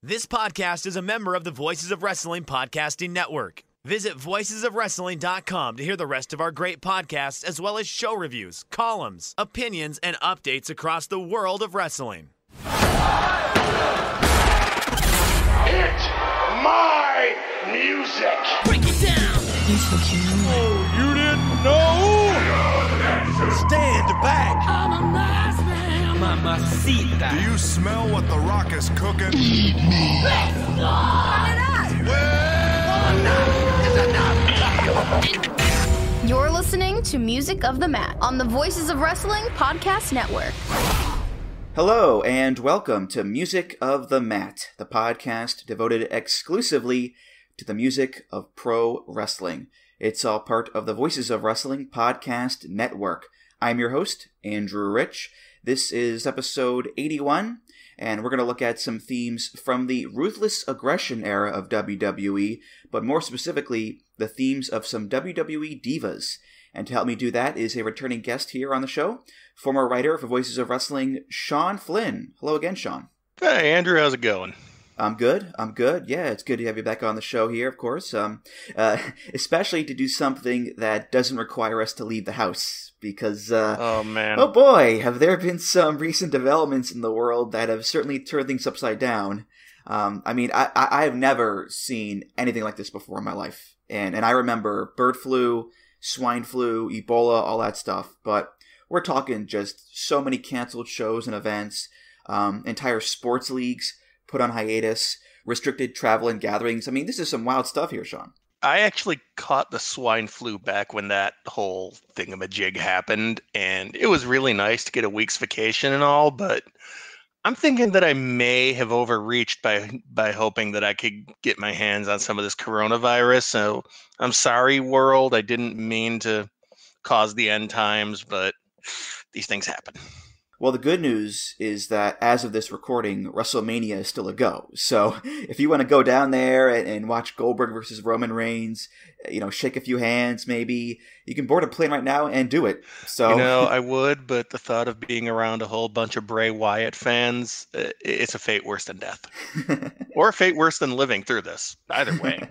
This podcast is a member of the Voices of Wrestling Podcasting Network. Visit voicesofwrestling.com to hear the rest of our great podcasts, as well as show reviews, columns, opinions, and updates across the world of wrestling. Hit my music. Break it down. Oh, you didn't know? Stand back. I'm a nice man. Mamacita. Do you smell what The Rock is cooking? Eat me. You're listening to Music of the Mat on the Voices of Wrestling Podcast Network. Hello, and welcome to Music of the Mat, the podcast devoted exclusively to the music of pro wrestling. It's all part of the Voices of Wrestling Podcast Network. I'm your host, Andrew Rich. This is episode 81, and we're going to look at some themes from the Ruthless Aggression Era of WWE, but more specifically, the themes of some WWE Divas. And to help me do that is a returning guest here on the show, former writer for Voices of Wrestling, Sean Flynn. Hello again, Sean. Hey, Andrew, how's it going? I'm good. Yeah, it's good to have you back on the show here, of course. Especially to do something that doesn't require us to leave the house. Because, oh man. Oh boy, have there been some recent developments in the world that have certainly turned things upside down. I have never seen anything like this before in my life. And I remember bird flu, swine flu, Ebola, all that stuff. But we're talking just so many canceled shows and events, entire sports leagues put on hiatus, restricted travel and gatherings. I mean, this is some wild stuff here, Sean. I actually caught the swine flu back when that whole thingamajig happened, and it was really nice to get a week's vacation and all, but I'm thinking that I may have overreached by hoping that I could get my hands on some of this coronavirus. So I'm sorry, world. I didn't mean to cause the end times, but these things happen. Well, the good news is that as of this recording, WrestleMania is still a go. So if you want to go down there and watch Goldberg versus Roman Reigns, shake a few hands maybe, you can board a plane right now and do it. So I would, but the thought of being around a whole bunch of Bray Wyatt fans, it's a fate worse than death. Or a fate worse than living through this. Either way,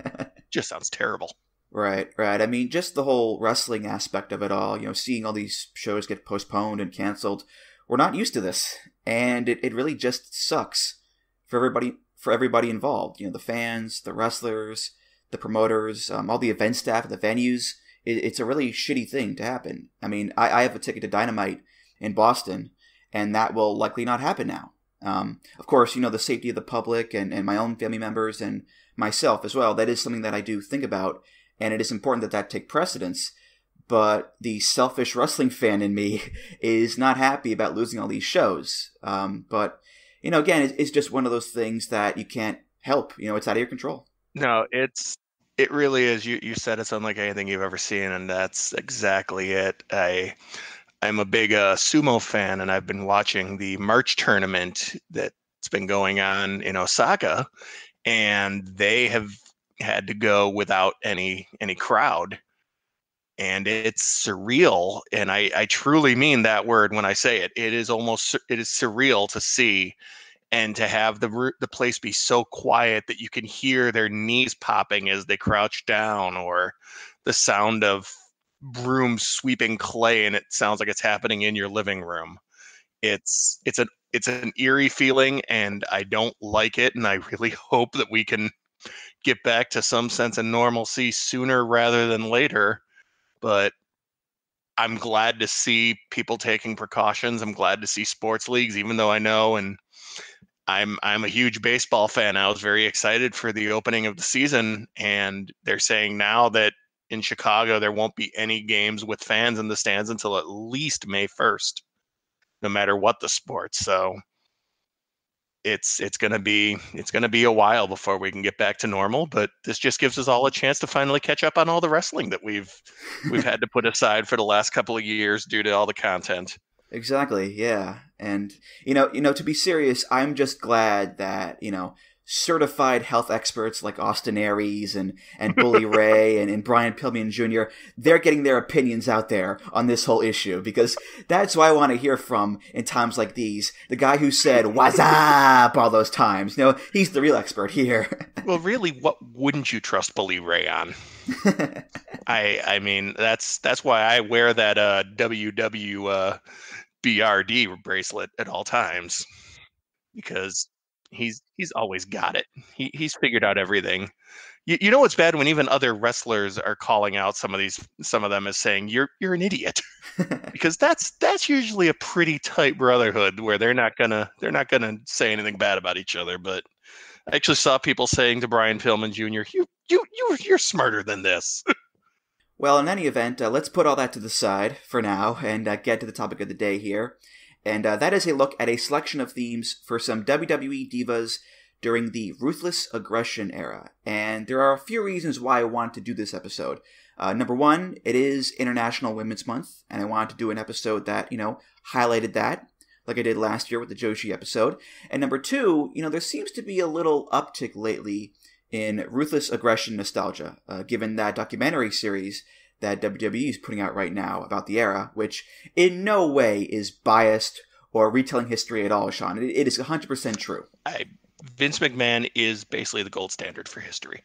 just sounds terrible. Right. I mean, just the whole wrestling aspect of it all, seeing all these shows get postponed and canceled. We're not used to this, and it really just sucks for everybody involved. The fans, the wrestlers, the promoters, all the event staff at the venues. It's a really shitty thing to happen. I mean, I have a ticket to Dynamite in Boston, and that will likely not happen now. Of course, the safety of the public and my own family members and myself as well. That is something that I do think about, and it is important that take precedence. But the selfish wrestling fan in me is not happy about losing all these shows. But, again, it's just one of those things that you can't help. It's out of your control. No, it really is. You said it's unlike anything you've ever seen, and that's exactly it. I'm a big sumo fan, and I've been watching the March tournament that's been going on in Osaka, and they have had to go without any crowd. And it's surreal, and I truly mean that word when I say it. It is surreal to see, and to have the place be so quiet that you can hear their knees popping as they crouch down, or the sound of brooms sweeping clay, and it sounds like it's happening in your living room. It's an eerie feeling, and I don't like it, and I really hope that we can get back to some sense of normalcy sooner rather than later. But I'm glad to see people taking precautions. I'm glad to see sports leagues, even though I know, and I'm a huge baseball fan. I was very excited for the opening of the season, and they're saying now that in Chicago there won't be any games with fans in the stands until at least May 1st, no matter what the sport. So it's gonna be a while before we can get back to normal, but this just gives us all a chance to finally catch up on all the wrestling that we've had to put aside for the last couple of years due to all the content. Exactly, yeah. And to be serious, I'm just glad that certified health experts like Austin Aries and Bully Ray and Brian Pillman Jr., they're getting their opinions out there on this whole issue, because that's who I want to hear from in times like these. The guy who said, "What's up?" all those times. He's the real expert here. Well, really, what wouldn't you trust Bully Ray on? I mean, that's why I wear that WWBRD bracelet at all times, because he's always got it. He's figured out everything. You know what's bad when even other wrestlers are calling out some of them as saying you're an idiot, because that's usually a pretty tight brotherhood where they're not gonna say anything bad about each other. But I actually saw people saying to Brian Pillman Jr., you're smarter than this. Well, in any event, let's put all that to the side for now and get to the topic of the day here. And that is a look at a selection of themes for some WWE divas during the Ruthless Aggression Era. And there are a few reasons why I want to do this episode. Number one, it is International Women's Month, and I wanted to do an episode that, highlighted that, like I did last year with the Joshi episode. And number two, there seems to be a little uptick lately in Ruthless Aggression nostalgia, given that documentary series that WWE is putting out right now about the era, which in no way is biased or retelling history at all, Sean. It is 100% true. Vince McMahon is basically the gold standard for history.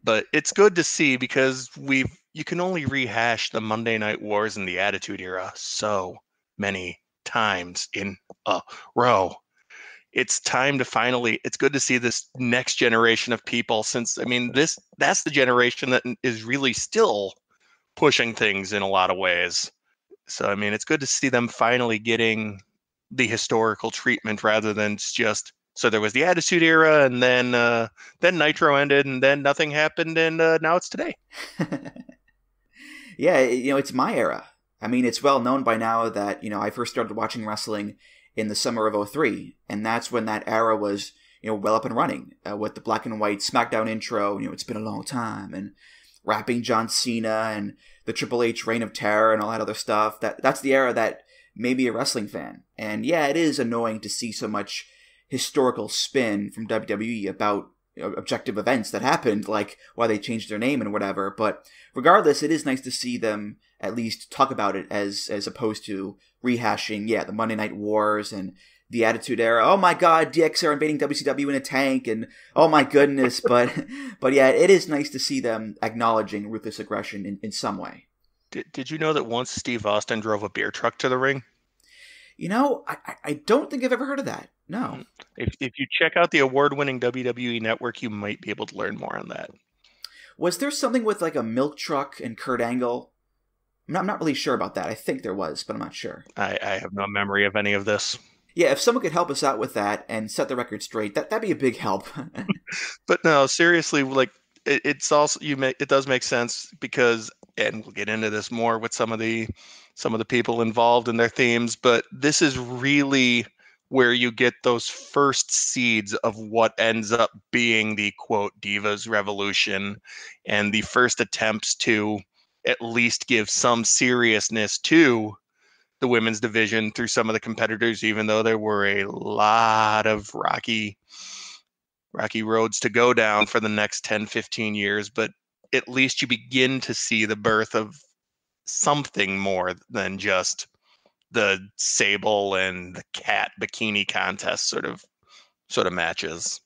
But it's good to see, because you can only rehash the Monday Night Wars and the Attitude Era so many times in a row. It's time to it's good to see this next generation of people, since, that's the generation that is really still pushing things in a lot of ways. So, it's good to see them finally getting the historical treatment rather than just, so there was the Attitude Era, and then Nitro ended, and then nothing happened, and now it's today. Yeah, it's my era. It's well known by now that, I first started watching wrestling in the summer of 2003, and that's when that era was, well up and running, with the black and white SmackDown intro, it's been a long time, and rapping John Cena and the Triple H Reign of Terror and all that other stuff. That's the era that made me a wrestling fan. And yeah, it is annoying to see so much historical spin from WWE about objective events that happened, like why they changed their name and whatever. But regardless, it is nice to see them at least talk about it as opposed to rehashing, the Monday Night Wars and the Attitude Era. Oh my God, DX are invading WCW in a tank, and oh my goodness. But yeah, it is nice to see them acknowledging Ruthless Aggression in some way. Did you know that once Steve Austin drove a beer truck to the ring? I don't think I've ever heard of that. No. If you check out the award-winning WWE Network, you might be able to learn more on that. Was there something with like a milk truck and Kurt Angle? I'm not really sure about that. I think there was, but I'm not sure. I have no memory of any of this. Yeah, if someone could help us out with that and set the record straight, that'd be a big help. But no, seriously, like it's also it does make sense, because, and we'll get into this more with some of the people involved in their themes, but this is really where you get those first seeds of what ends up being the quote Divas revolution, and the first attempts to at least give some seriousness to the women's division through some of the competitors, even though there were a lot of rocky roads to go down for the next 10, 15 years. But at least you begin to see the birth of something more than just the Sable and the Cat bikini contest sort of matches.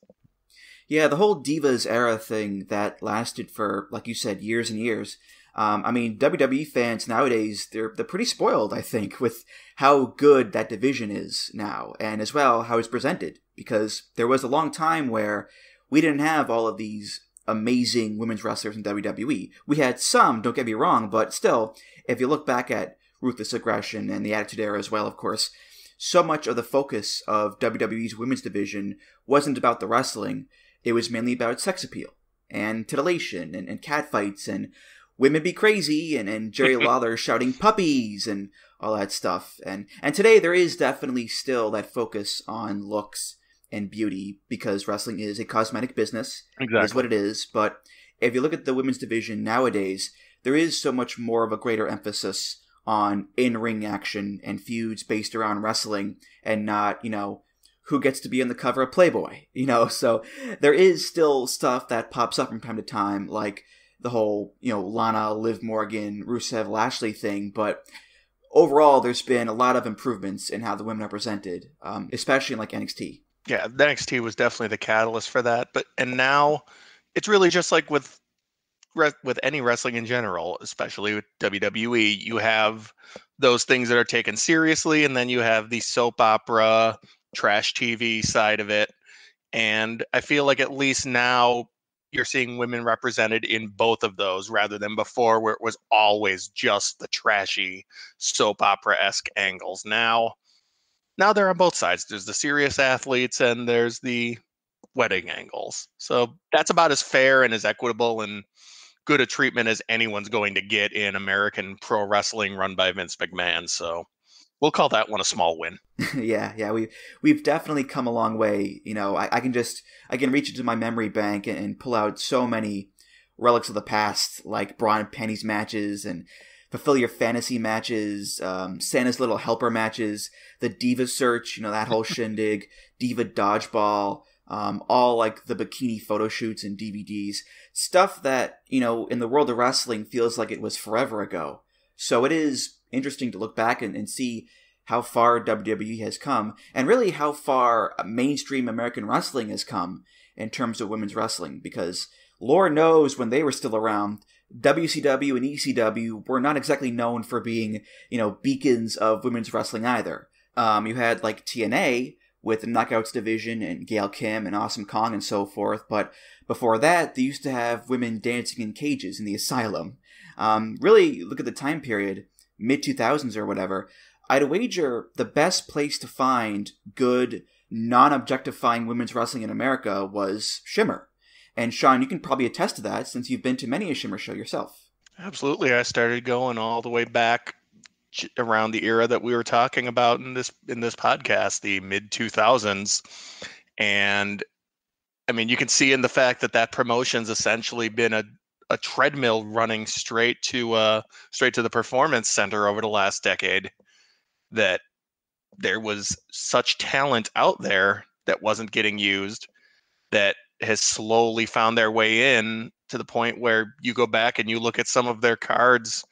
Yeah, the whole Divas era thing that lasted for, like you said, years and years. WWE fans nowadays, they're pretty spoiled, I think, with how good that division is now, and as well how it's presented, because there was a long time where we didn't have all of these amazing women's wrestlers in WWE. We had some, don't get me wrong, but still, if you look back at Ruthless Aggression and the Attitude Era as well, of course, so much of the focus of WWE's women's division wasn't about the wrestling. It was mainly about sex appeal and titillation and catfights and women be crazy and Jerry Lawler shouting puppies and all that stuff. And today there is definitely still that focus on looks and beauty, because wrestling is a cosmetic business. Exactly. Is what it is. But if you look at the women's division nowadays, there is so much more of a greater emphasis on in-ring action and feuds based around wrestling, and not, who gets to be on the cover of Playboy, so there is still stuff that pops up from time to time, like the whole, Lana, Liv Morgan, Rusev, Lashley thing, but overall there's been a lot of improvements in how the women are presented, especially in like NXT. Yeah, the NXT was definitely the catalyst for that, and now it's really just like with any wrestling in general, especially with WWE, you have those things that are taken seriously, and then you have the soap opera, trash TV side of it. And I feel like at least now you're seeing women represented in both of those rather than before where it was always just the trashy soap opera-esque angles. Now they're on both sides. There's the serious athletes and there's the wedding angles. So that's about as fair and as equitable and good a treatment as anyone's going to get in American pro wrestling run by Vince McMahon. So we'll call that one a small win. Yeah, we've definitely come a long way. I can reach into my memory bank and pull out so many relics of the past, like bra and panties matches and fulfill your fantasy matches, Santa's Little Helper matches, the Diva search, that whole shindig, Diva Dodgeball, all like the bikini photo shoots and DVDs, stuff that, in the world of wrestling feels like it was forever ago. So it is interesting to look back and see how far WWE has come, and really how far mainstream American wrestling has come in terms of women's wrestling, because Lord knows when they were still around, WCW and ECW were not exactly known for being, beacons of women's wrestling either. You had like TNA with the Knockouts division and Gail Kim and Awesome Kong and so forth, but before that, they used to have women dancing in cages in the Asylum. Really, look at the time period, mid-2000s or whatever. I'd wager the best place to find good, non-objectifying women's wrestling in America was Shimmer. And Sean, you can probably attest to that since you've been to many a Shimmer show yourself. Absolutely. I started going all the way back around the era that we were talking about in this podcast, the mid-2000s. And I mean, you can see in the fact that promotion's essentially been a treadmill running straight to the Performance Center over the last decade, that there was such talent out there that wasn't getting used that has slowly found their way in to the point where you go back and you look at some of their cards,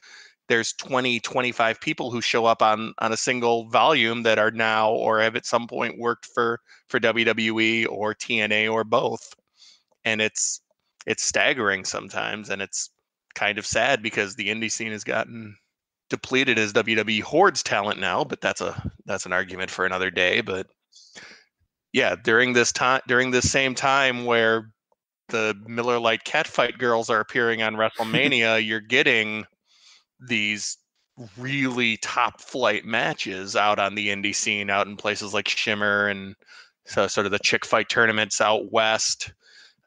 there's 20, 25 people who show up on a single volume that are now or have at some point worked for WWE or TNA or both. And it's staggering sometimes, and it's kind of sad because the indie scene has gotten depleted as WWE hoards talent now, but that's an argument for another day. But yeah, during this same time where the Miller Lite Catfight girls are appearing on WrestleMania, you're getting these really top flight matches out on the indie scene, out in places like Shimmer and so sort of the chick fight tournaments out west,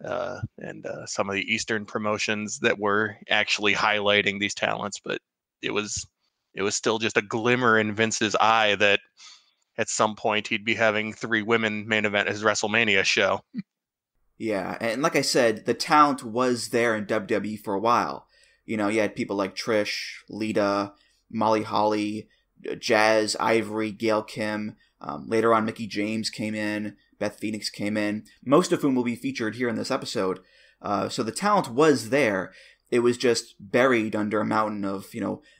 and some of the Eastern promotions that were actually highlighting these talents. But it was still just a glimmer in Vince's eye that at some point he'd be having 3 women main event his WrestleMania show. Yeah, and like I said, the talent was there in WWE for a while. You had people like Trish, Lita, Molly Holly, Jazz, Ivory, Gail Kim. Later on, Mickie James came in, Beth Phoenix came in, most of whom will be featured here in this episode. So the talent was there. It was just buried under a mountain of,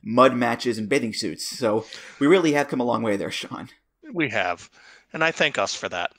mud matches and bathing suits. So we really have come a long way there, Sean. We have. And I thank us for that.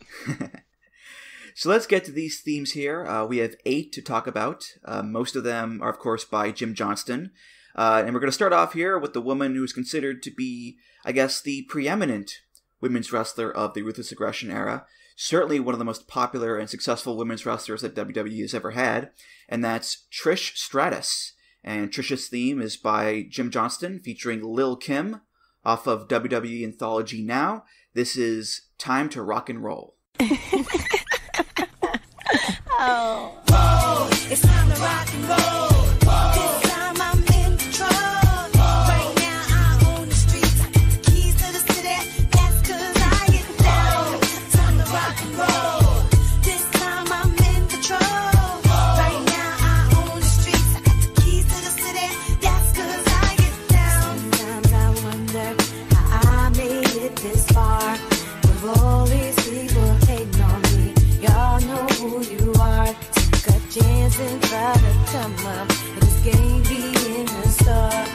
So let's get to these themes here. We have 8 to talk about. Most of them are, of course, by Jim Johnston. And we're going to start off here with the woman who is considered to be, I guess, the preeminent women's wrestler of the Ruthless Aggression Era. Certainly one of the most popular and successful women's wrestlers that WWE has ever had. And that's Trish Stratus. And Trish's theme is by Jim Johnston, featuring Lil Kim off of WWE Anthology Now. This is Time to Rock and Roll. Oh. Whoa, it's time to rock and roll. Whoa. This time I'm in control. Whoa. Right now I own the streets. I got the keys to the city. That's 'cause I get down. Time to rock and roll. This time I'm in control. Whoa. Right now I own the streets. I got the keys to the city. That's 'cause I get down. Sometimes I wonder how I made it this far with all these people. and try to come up. This game being a star.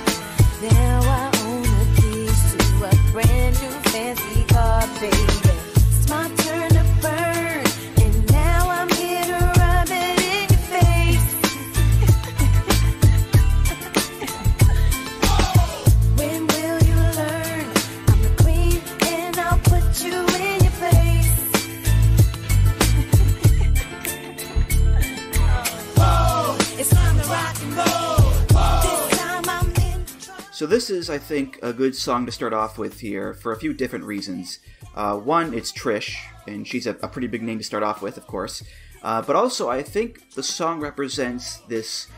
Now I own the keys to a brand new fancy car, baby. It's my turn to burn, and now I'm here to rub it in your face. When will you learn? I'm the queen, and I'll put you in your place. It's time to rock and roll. This time I'm in control. So this is, I think, a good song to start off with here for a few different reasons. One, it's Trish, and she's a pretty big name to start off with, of course. But also, I think the song represents this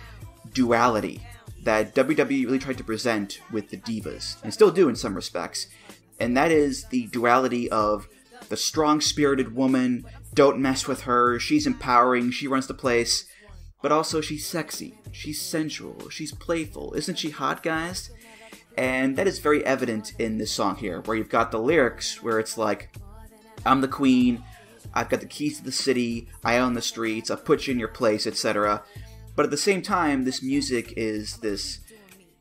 duality that WWE really tried to present with the Divas, and still do in some respects. And that is the duality of the strong-spirited woman, don't mess with her, she's empowering, she runs the place, but also she's sexy, she's sensual, she's playful. Isn't she hot, guys? And that is very evident in this song here, where you've got the lyrics where it's like, I'm the queen, I've got the keys to the city, I own the streets, I'll put you in your place, etc. But at the same time, this music is this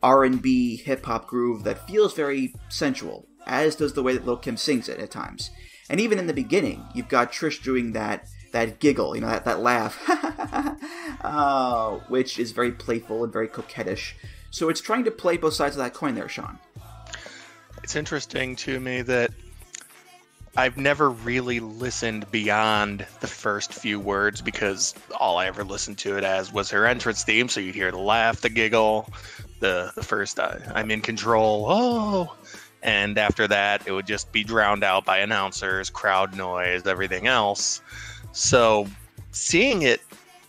R&B hip-hop groove that feels very sensual, as does the way that Lil' Kim sings it at times. And even in the beginning, you've got Trish doing that giggle, you know, that laugh, which is very playful and very coquettish. So it's trying to play both sides of that coin there, Sean. It's interesting to me that I've never really listened beyond the first few words, because all I ever listened to it as was her entrance theme. So you'd hear the laugh, the giggle, the first I'm in control, oh, and after that it would just be drowned out by announcers, crowd noise, everything else. So seeing it,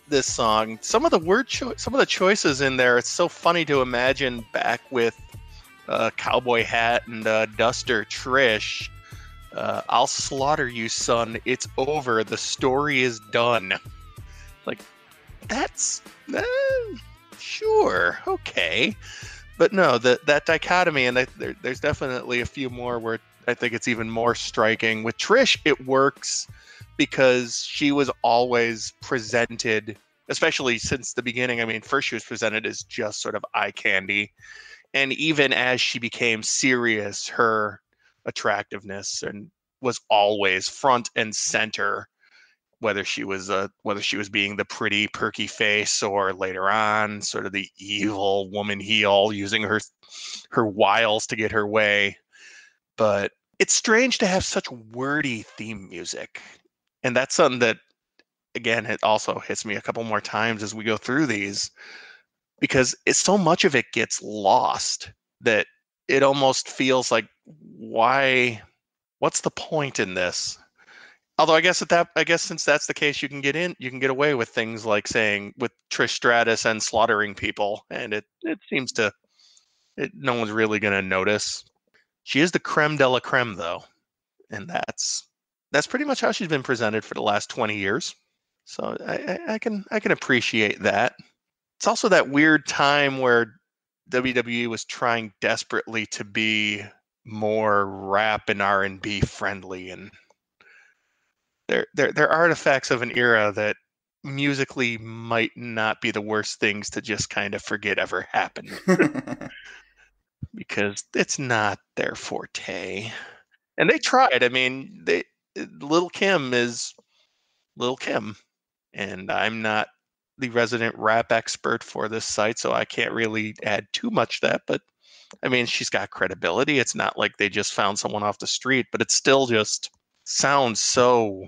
this song, some of the choices in there, it's so funny to imagine back with cowboy hat and duster Trish. I'll slaughter you, son. It's over. The story is done. Like, that's sure, okay, but no, that dichotomy, and there's definitely a few more where I think it's even more striking. With Trish, it works because she was always presented, especially since the beginning. I mean, first she was presented as just sort of eye candy, and even as she became serious, her attractiveness and was always front and center, whether she was being the pretty perky face, or later on sort of the evil woman heel using her wiles to get her way. But it's strange to have such wordy theme music, and that's something that, again, it also hits me a couple more times as we go through these, because so much of it gets lost that it almost feels like, what's the point in this? Although I guess since that's the case, you can get away with things like saying with Trish Stratus and slaughtering people, and it seems to, no one's really going to notice. She is the creme de la creme, though, and that's pretty much how she's been presented for the last 20 years. So I can appreciate that. It's also that weird time where WWE was trying desperately to be more rap and R&B friendly, and they're artifacts of an era that musically might not be the worst things to just kind of forget ever happened. Because it's not their forte. And they tried. I mean, Lil' Kim is Lil' Kim, and I'm not the resident rap expert for this site, so I can't really add too much to that. But I mean, she's got credibility. It's not like they just found someone off the street, but it still just sounds so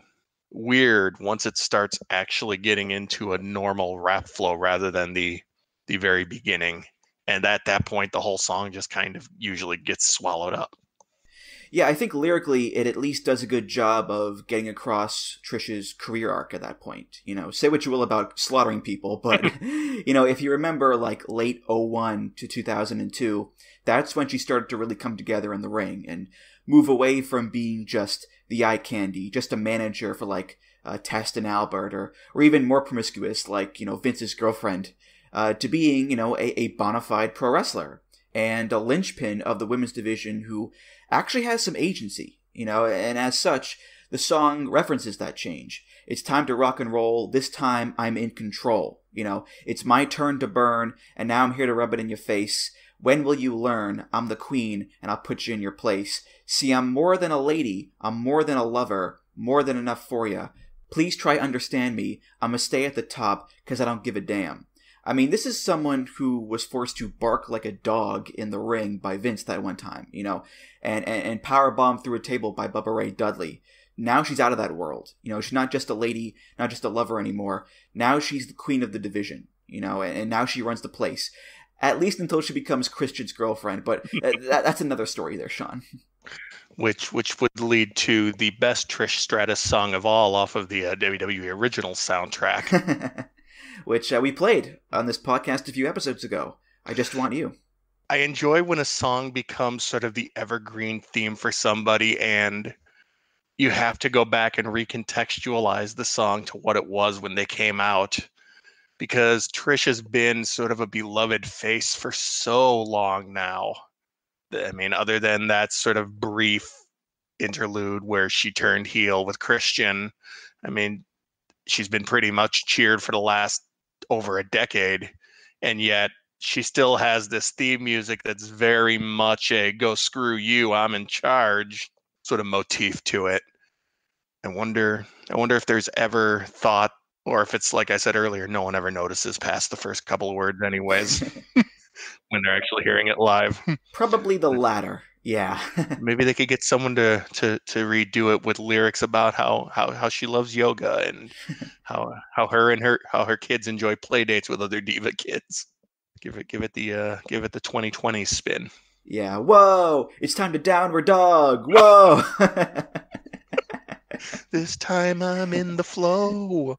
weird once it starts actually getting into a normal rap flow rather than the very beginning. And at that point, the whole song just kind of usually gets swallowed up. Yeah, I think lyrically it at least does a good job of getting across Trish's career arc at that point. You know, say what you will about slaughtering people, but, you know, if you remember like late 2001 to 2002, that's when she started to really come together in the ring and move away from being just the eye candy, just a manager for like Test and Albert, or even more promiscuous like, you know, Vince's girlfriend, to being, you know, a bona fide pro wrestler and a linchpin of the women's division who actually has some agency, you know, and as such, the song references that change. It's time to rock and roll. This time I'm in control. You know, it's my turn to burn, and now I'm here to rub it in your face. When will you learn? I'm the queen, and I'll put you in your place. See, I'm more than a lady. I'm more than a lover. More than enough for ya. Please try understand me. I'ma stay at the top, 'cause I don't give a damn. I mean, this is someone who was forced to bark like a dog in the ring by Vince that one time, you know, and powerbombed through a table by Bubba Ray Dudley. Now she's out of that world. You know, she's not just a lady, not just a lover anymore. Now she's the queen of the division, you know, and now she runs the place. At least until she becomes Christian's girlfriend, but that's another story there, Sean. Which would lead to the best Trish Stratus song of all off of the WWE original soundtrack. Which we played on this podcast a few episodes ago. I Just Want You. I enjoy when a song becomes sort of the evergreen theme for somebody and you have to go back and recontextualize the song to what it was when they came out. Because Trish has been sort of a beloved face for so long now. I mean, other than that sort of brief interlude where she turned heel with Christian, I mean, she's been pretty much cheered for the last over a decade, and yet she still has this theme music that's very much a go screw you, I'm in charge sort of motif to it. I wonder if there's ever thought, or if it's like I said earlier, no one ever notices past the first couple of words anyways when they're actually hearing it live. Probably the latter. Yeah. Maybe they could get someone to redo it with lyrics about how she loves yoga and how her kids enjoy play dates with other diva kids. Give it the 2020 spin. Yeah. Whoa! It's time to downward dog. Whoa! This time I'm in the flow.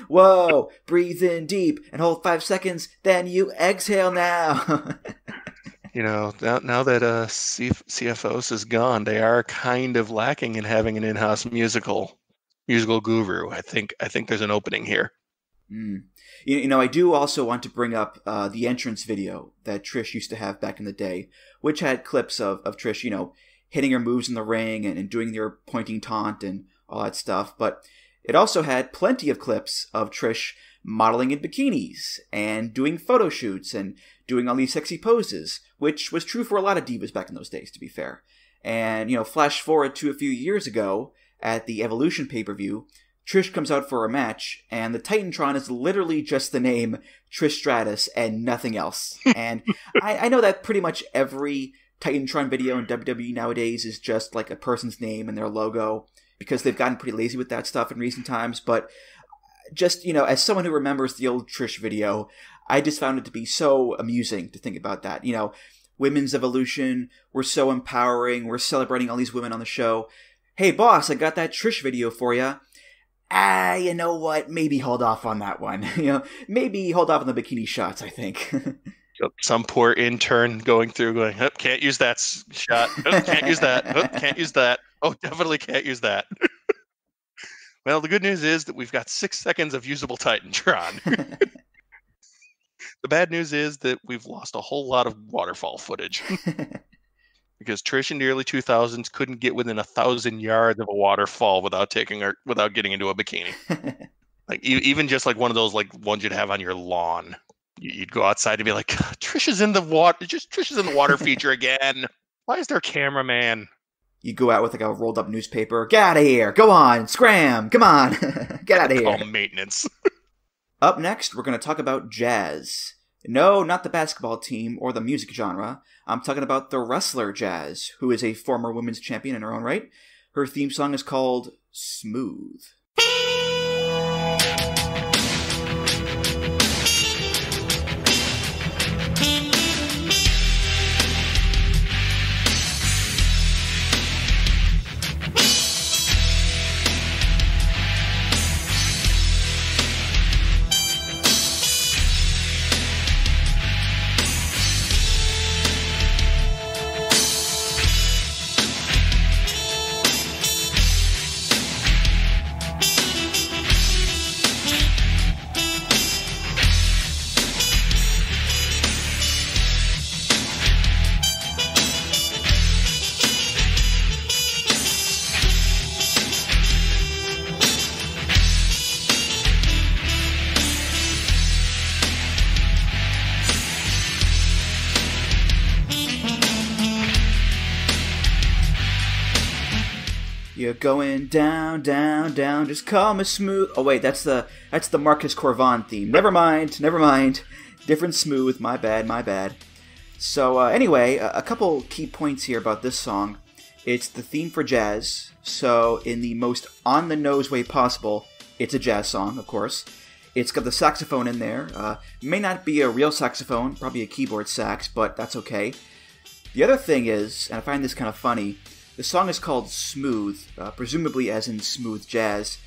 Whoa! Breathe in deep and hold 5 seconds. Then you exhale now. You know, now that CFOs is gone, they are kind of lacking in having an in-house musical guru. I think there's an opening here. You know, I do also want to bring up the entrance video that Trish used to have back in the day, which had clips of Trish, you know, hitting her moves in the ring and doing their pointing taunt and all that stuff. But it also had plenty of clips of Trish modeling in bikinis and doing photo shoots and doing all these sexy poses, which was true for a lot of divas back in those days, to be fair. And, you know, flash forward to a few years ago at the Evolution pay-per-view, Trish comes out for a match, and the Titantron is literally just the name Trish Stratus and nothing else. And I know that pretty much every Titantron video in WWE nowadays is just like a person's name and their logo, because they've gotten pretty lazy with that stuff in recent times, but just, you know, as someone who remembers the old Trish video, I just found it to be so amusing to think about that. You know, women's evolution, we're so empowering, we're celebrating all these women on the show. Hey, boss, I got that Trish video for you. You know what? Maybe hold off on that one. You know, maybe hold off on the bikini shots, I think. Some poor intern going, oh, can't use that shot. Oh, can't use that. Oh, can't use that. Oh, definitely can't use that. Well, the good news is that we've got 6 seconds of usable Titantron. The bad news is that we've lost a whole lot of waterfall footage. Because Trish in the early 2000s couldn't get within 1,000 yards of a waterfall without getting into a bikini. Like even just like one of those like ones you'd have on your lawn. You'd go outside and be like, Trish is in the water. Trish is in the water feature again. Why is there a cameraman? You go out with like a rolled up newspaper. Get out of here. Go on. Scram. Come on. Get out of here. Call maintenance. Up next, we're going to talk about jazz. No, not the basketball team or the music genre. I'm talking about the wrestler Jazz, who is a former women's champion in her own right. Her theme song is called Smooth. You're going down, down, down, just call me smooth. Oh wait, that's the Marcus Corvan theme. Never mind. Different smooth, my bad. So anyway, a couple key points here about this song. It's the theme for jazz, so in the most on-the-nose way possible, it's a jazz song, of course. It's got the saxophone in there. May not be a real saxophone, probably a keyboard sax, but that's okay. The other thing is, and I find this kind of funny, the song is called Smooth, presumably as in smooth jazz,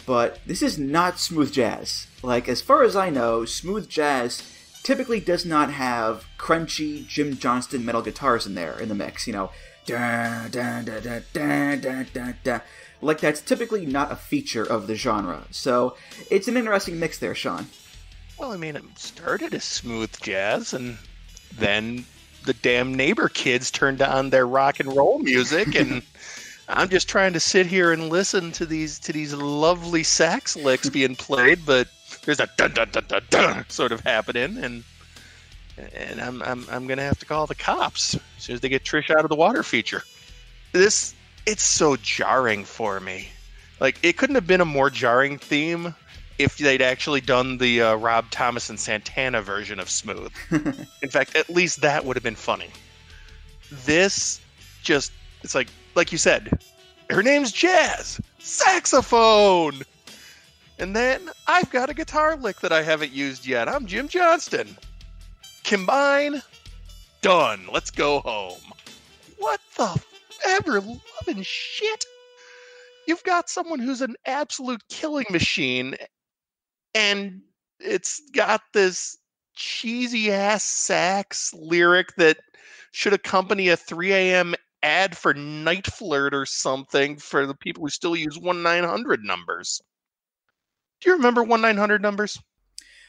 but this is not smooth jazz. Like, as far as I know, smooth jazz typically does not have crunchy Jim Johnston metal guitars in there in the mix, you know. Dun, dun, dun, dun, dun, dun, dun, dun. Like, that's typically not a feature of the genre. So, it's an interesting mix there, Sean. Well, I mean, it started as smooth jazz, and then the damn neighbor kids turned on their rock and roll music, and I'm just trying to sit here and listen to these lovely sax licks being played, but there's a dun dun dun dun dun sort of happening, and I'm gonna have to call the cops as soon as they get Trish out of the water feature. It's so jarring for me. Like, it couldn't have been a more jarring theme if they'd actually done the Rob Thomas and Santana version of Smooth. In fact, at least that would have been funny. This just, it's like you said, her name's Jazz, saxophone! And then I've got a guitar lick that I haven't used yet. I'm Jim Johnston. Combine, done. Let's go home. What the ever-loving shit? You've got someone who's an absolute killing machine, and it's got this cheesy-ass sax lyric that should accompany a 3 a.m. ad for Night Flirt or something for the people who still use 1-900 numbers. Do you remember 1-900 numbers?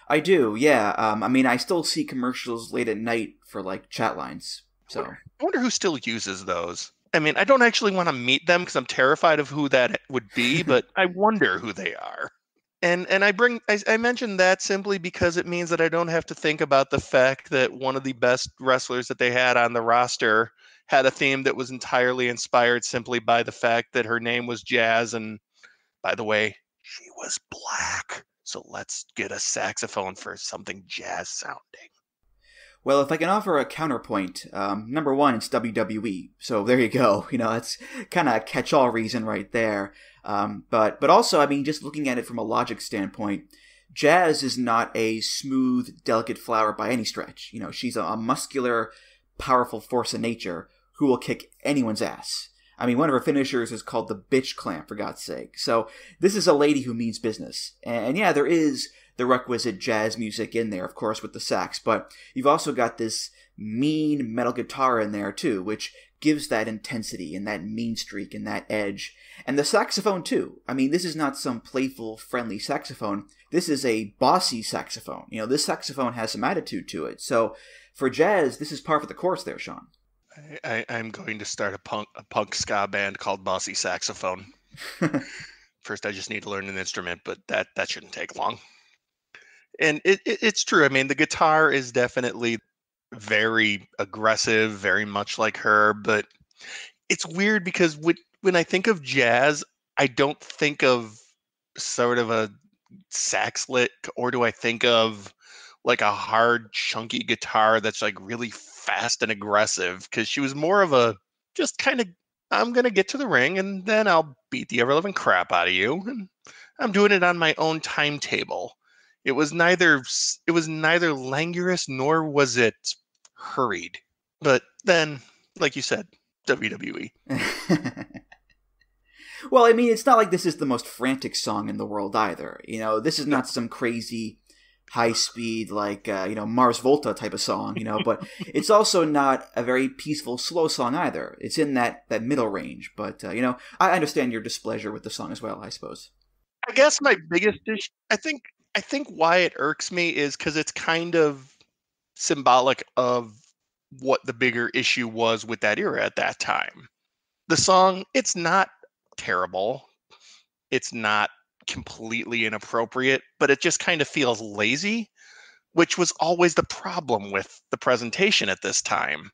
I do, yeah. I mean, I still see commercials late at night for, like, chat lines. So I wonder who still uses those. I mean, I don't actually want to meet them because I'm terrified of who that would be, but I wonder who they are. And I mentioned that simply because it means that I don't have to think about the fact that one of the best wrestlers that they had on the roster had a theme that was entirely inspired simply by the fact that her name was Jazz, and by the way, she was black. So let's get a saxophone for something jazz sounding. Well, if I can offer a counterpoint, number one, it's WWE. So there you go. You know, that's kind of a catch-all reason right there. But also, I mean, just looking at it from a logic standpoint, Jazz is not a smooth, delicate flower by any stretch. You know, she's a muscular, powerful force of nature who will kick anyone's ass. I mean, one of her finishers is called the bitch clamp, for God's sake. So this is a lady who means business. And yeah, there is the requisite jazz music in there, of course, with the sax, but you've also got this mean metal guitar in there, too, which gives that intensity and that mean streak and that edge. And the saxophone, too. I mean, this is not some playful, friendly saxophone. This is a bossy saxophone. You know, this saxophone has some attitude to it. So for Jazz, this is par for the course there, Sean. I'm going to start a punk ska band called Bossy Saxophone. First, I just need to learn an instrument, but that shouldn't take long. And it's true. I mean, the guitar is definitely very aggressive, very much like her, but it's weird because when I think of jazz, I don't think of sort of a sax lick, or do I think of like a hard, chunky guitar that's like really fast and aggressive, because she was more of a just kind of, I'm going to get to the ring and then I'll beat the ever-loving crap out of you. And I'm doing it on my own timetable. It was neither languorous nor was it hurried. But then, like you said, WWE. Well, I mean, it's not like this is the most frantic song in the world either. You know, this is not some crazy high speed, like, Mars Volta type of song, but it's also not a very peaceful, slow song either. It's in that middle range. But, I understand your displeasure with the song as well, I suppose. I guess my biggest issue, I think why it irks me is because it's kind of symbolic of what the bigger issue was with that era at that time. The song, it's not terrible. It's not completely inappropriate, but it just kind of feels lazy, which was always the problem with the presentation at this time.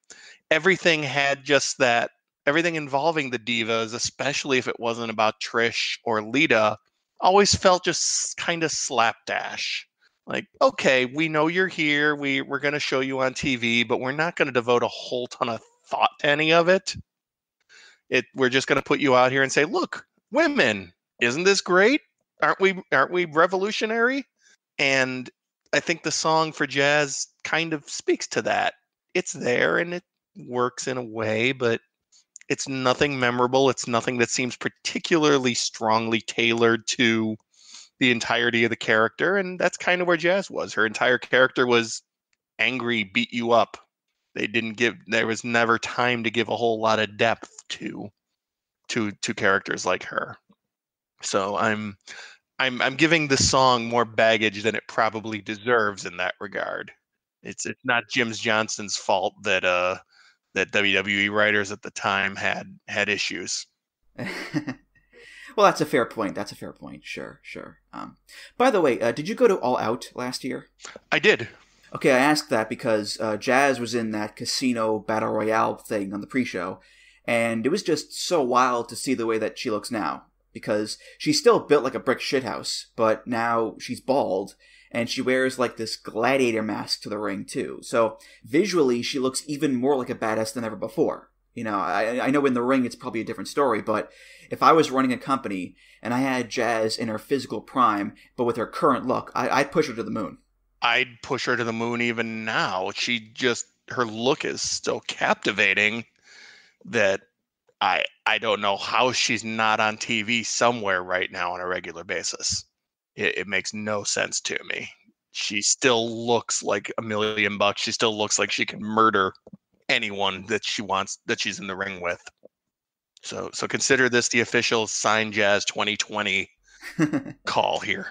Everything had just that, everything involving the Divas, especially if it wasn't about Trish or Lita, always felt just kind of slapdash. Like, okay, we know you're here. We're going to show you on TV, but we're not going to devote a whole ton of thought to any of it. We're just going to put you out here and say, look, women, isn't this great? Aren't we revolutionary? And I think the song for Jazz kind of speaks to that. It's there and it works in a way, but it's nothing memorable. It's nothing that seems particularly strongly tailored to the entirety of the character. And that's kind of where Jazz was. Her entire character was angry, beat you up. There was never time to give a whole lot of depth to characters like her. So I'm giving the song more baggage than it probably deserves in that regard. It's not Jim Johnston's fault that WWE writers at the time had issues. Well, that's a fair point. Sure. By the way, did you go to All Out last year? I did. Okay, I asked that because Jazz was in that casino battle royale thing on the pre-show, and it was just so wild to see the way that she looks now. Because she's still built like a brick shithouse, but now she's bald, and she wears like this gladiator mask to the ring too. So visually, she looks even more like a badass than ever before. You know, I know in the ring it's probably a different story, but if I was running a company and I had Jazz in her physical prime, but with her current look, I'd push her to the moon. I'd push her to the moon even now. Her look is so captivating that I don't know how she's not on TV somewhere right now on a regular basis. It makes no sense to me. She still looks like $1 million. She still looks like she can murder anyone that she's in the ring with. So consider this the official Sign Jazz 2020 call here.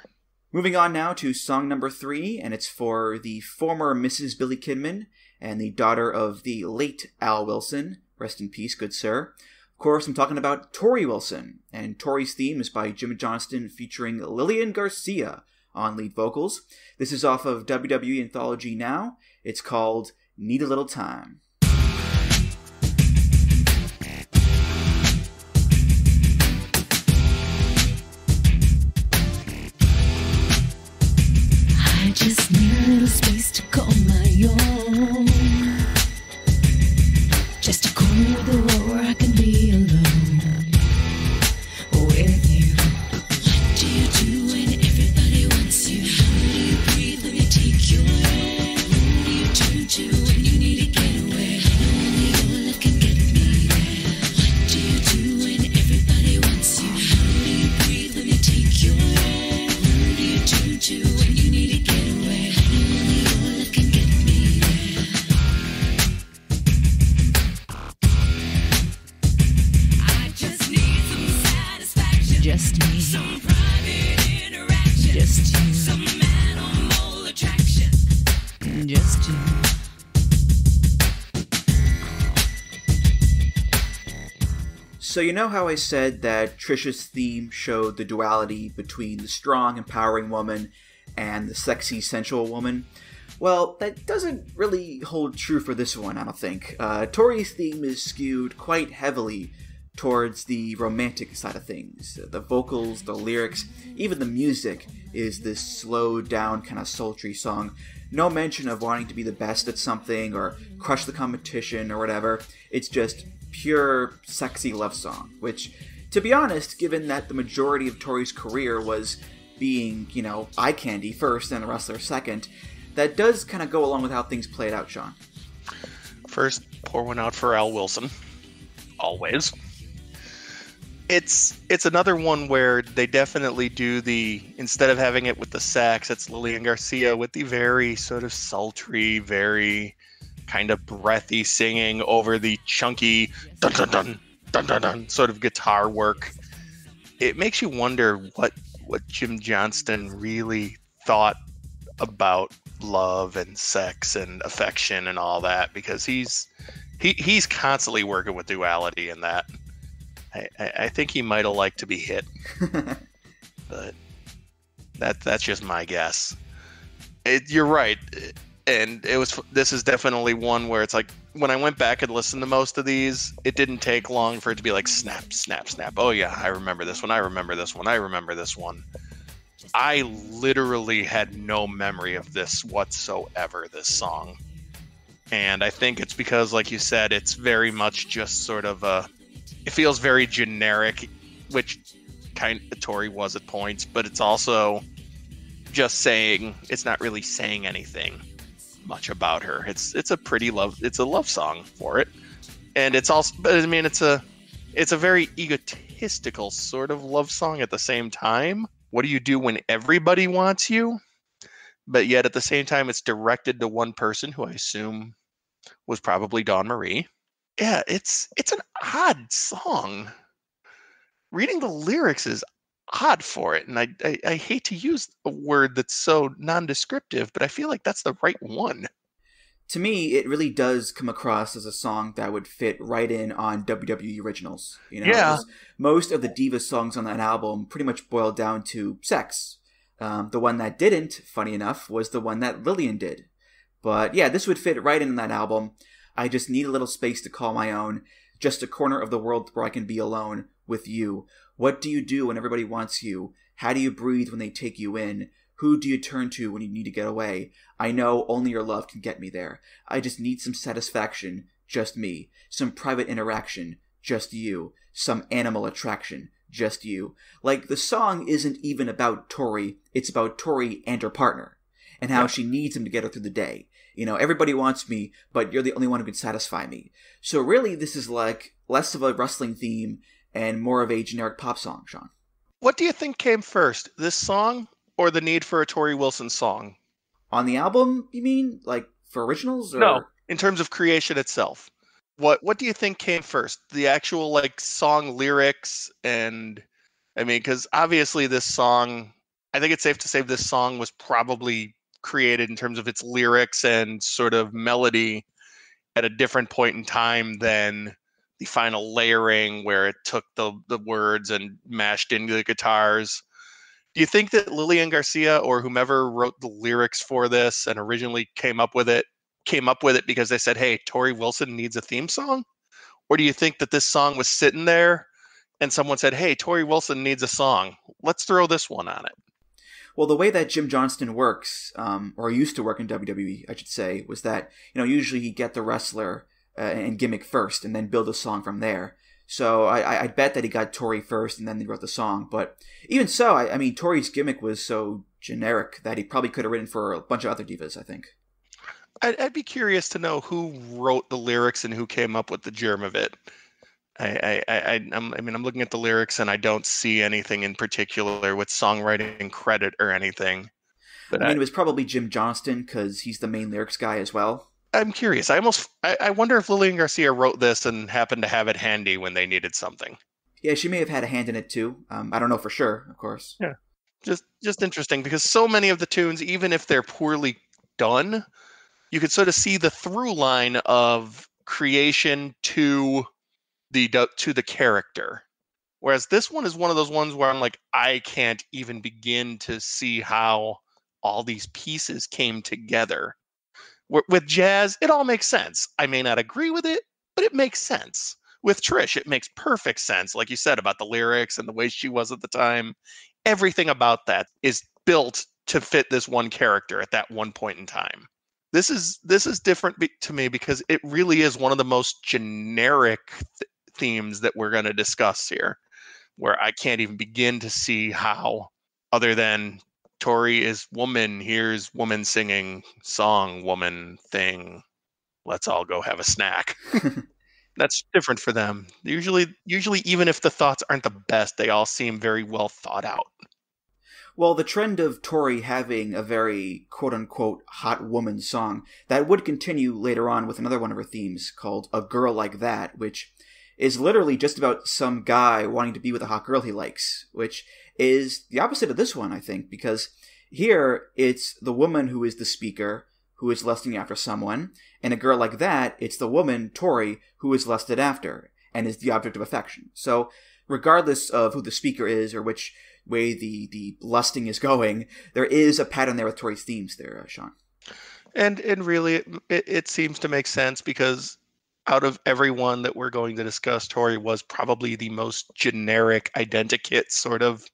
Moving on now to song number 3, and it's for the former Mrs. Billy Kidman and the daughter of the late Al Wilson. Rest in peace, good sir. Of course, I'm talking about Torrie Wilson, and Torrie's theme is by Jim Johnston featuring Lillian Garcia on lead vocals. This is off of WWE Anthology Now. It's called Need a Little Time. I just need a little space to call my own. Just a corner of the world where I can be alone with you. What do you do when everybody wants you? How do you breathe when you take your air? Who do you turn to when you need to get away? Only your love can get me there. What do you do when everybody wants you? How do you breathe when you take your air? Who do you turn to when you need to get away? Only your love can get me there. Just me. Some private interaction. Just you. Some animal attraction. Just you. So you know how I said that Trish's theme showed the duality between the strong, empowering woman and the sexy, sensual woman? Well, that doesn't really hold true for this one, I don't think. Torrie's theme is skewed quite heavily towards the romantic side of things. The vocals, the lyrics, even the music is this slowed down kind of sultry song. No mention of wanting to be the best at something or crush the competition or whatever. It's just pure sexy love song, which, to be honest, given that the majority of Torrie's career was being, eye candy first and a wrestler second, that does kind of go along with how things played out, Sean. First, pour one out for Al Wilson. Always. It's another one where they definitely do instead of having it with the sax, it's Lillian Garcia with the very sort of sultry, very kind of breathy singing over the chunky dun dun dun dun dun dun sort of guitar work. It makes you wonder what Jim Johnston really thought about love and sex and affection and all that, because he's constantly working with duality in that. I think he might have liked to be hit, but that's just my guess. You're right, and this is definitely one where it's like, when I went back and listened to most of these, it didn't take long for it to be like snap, snap, snap. Oh yeah, I remember this one. I remember this one. I remember this one. I literally had no memory of this whatsoever, this song. And I think it's because, like you said, it's very much just sort of it feels very generic, which kind of Torrie was at points, but it's also just saying, it's not really saying anything much about her. It's a love song for it. And it's also, but I mean, it's a very egotistical sort of love song at the same time. What do you do when everybody wants you? But yet at the same time, it's directed to one person who I assume was probably Dawn Marie. Yeah, it's an odd song. Reading the lyrics is odd for it. And I hate to use a word that's so non-descriptive, but I feel like that's the right one. To me, it really does come across as a song that would fit right in on WWE originals. You know, Yeah. Most of the Diva songs on that album pretty much boiled down to sex. The one that didn't, funny enough, was the one that Lillian did. But yeah, this would fit right in that album. I just need a little space to call my own. Just a corner of the world where I can be alone with you. What do you do when everybody wants you? How do you breathe when they take you in? Who do you turn to when you need to get away? I know only your love can get me there. I just need some satisfaction, just me. Some private interaction, just you. Some animal attraction, just you. Like, the song isn't even about Torrie. It's about Torrie and her partner. And how she needs him to get her through the day. You know, everybody wants me, but you're the only one who can satisfy me. So really, this is like less of a wrestling theme and more of a generic pop song, Sean. What do you think came first, this song or the need for a Torrie Wilson song? On the album, you mean? Like, for originals? Or... No, in terms of creation itself. What do you think came first? The actual, like, song lyrics and... I mean, because obviously this song... I think it's safe to say this song was probably created in terms of its lyrics and sort of melody at a different point in time than the final layering where it took the words and mashed into the guitars. Do you think that Lillian Garcia or whomever wrote the lyrics for this and originally came up with it because they said, hey, Torrie Wilson needs a theme song? Or do you think that this song was sitting there and someone said, hey, Torrie Wilson needs a song. Let's throw this one on it. Well, the way that Jim Johnston works, or used to work in WWE, I should say, was that, you know, usually he'd get the wrestler and gimmick first and then build a song from there. So I bet that he got Torrie first and then they wrote the song. But even so, I mean, Torrie's gimmick was so generic that he probably could have written for a bunch of other divas, I think. I'd be curious to know who wrote the lyrics and who came up with the germ of it. I'm looking at the lyrics and I don't see anything in particular with songwriting credit or anything. But it was probably Jim Johnston because he's the main lyrics guy as well. I'm curious. I wonder if Lillian Garcia wrote this and happened to have it handy when they needed something. Yeah, she may have had a hand in it too. I don't know for sure, of course. Yeah, just interesting because so many of the tunes, even if they're poorly done, you could sort of see the through line of creation to the character. Whereas this one is one of those ones where I'm like, I can't even begin to see how all these pieces came together. With Jazz, it all makes sense. I may not agree with it, but it makes sense. With Trish, it makes perfect sense. Like you said about the lyrics and the way she was at the time. Everything about that is built to fit this one character at that one point in time. This is different to me because it really is one of the most generic themes that we're going to discuss here, where I can't even begin to see how, other than Torrie is woman, here's woman singing song, woman thing, let's all go have a snack. That's different for them. Usually, even if the thoughts aren't the best, they all seem very well thought out. Well, the trend of Torrie having a very quote-unquote hot woman song, that would continue later on with another one of her themes called A Girl Like That, which is literally just about some guy wanting to be with a hot girl he likes, which is the opposite of this one, I think, because here it's the woman who is the speaker, who is lusting after someone, and A Girl Like That, it's the woman, Torrie, who is lusted after, and is the object of affection. So, regardless of who the speaker is, or which way the lusting is going, there is a pattern there with Torrie's themes there, Sean. And really, it seems to make sense because out of everyone that we're going to discuss, Torrie was probably the most generic identikit sort of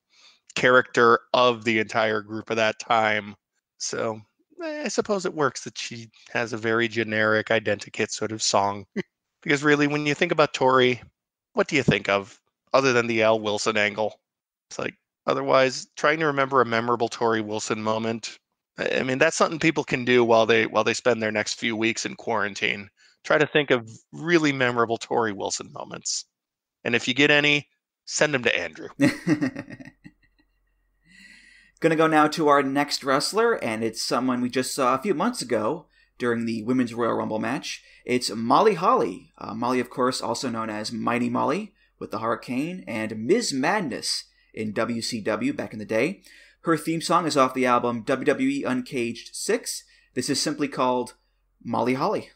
character of the entire group of that time. So I suppose it works that she has a very generic identikit sort of song. Because really, when you think about Torrie, what do you think of other than the Al Wilson angle? It's like, otherwise, trying to remember a memorable Torrie Wilson moment. I mean, that's something people can do while they spend their next few weeks in quarantine. Try to think of really memorable Torrie Wilson moments. And if you get any, send them to Andrew. Gonna go now to our next wrestler, and it's someone we just saw a few months ago during the Women's Royal Rumble match. It's Molly Holly. Molly, of course, also known as Mighty Molly with the Hurricane, and Ms. Madness in WCW back in the day. Her theme song is off the album WWE Uncaged 6. This is simply called Molly Holly.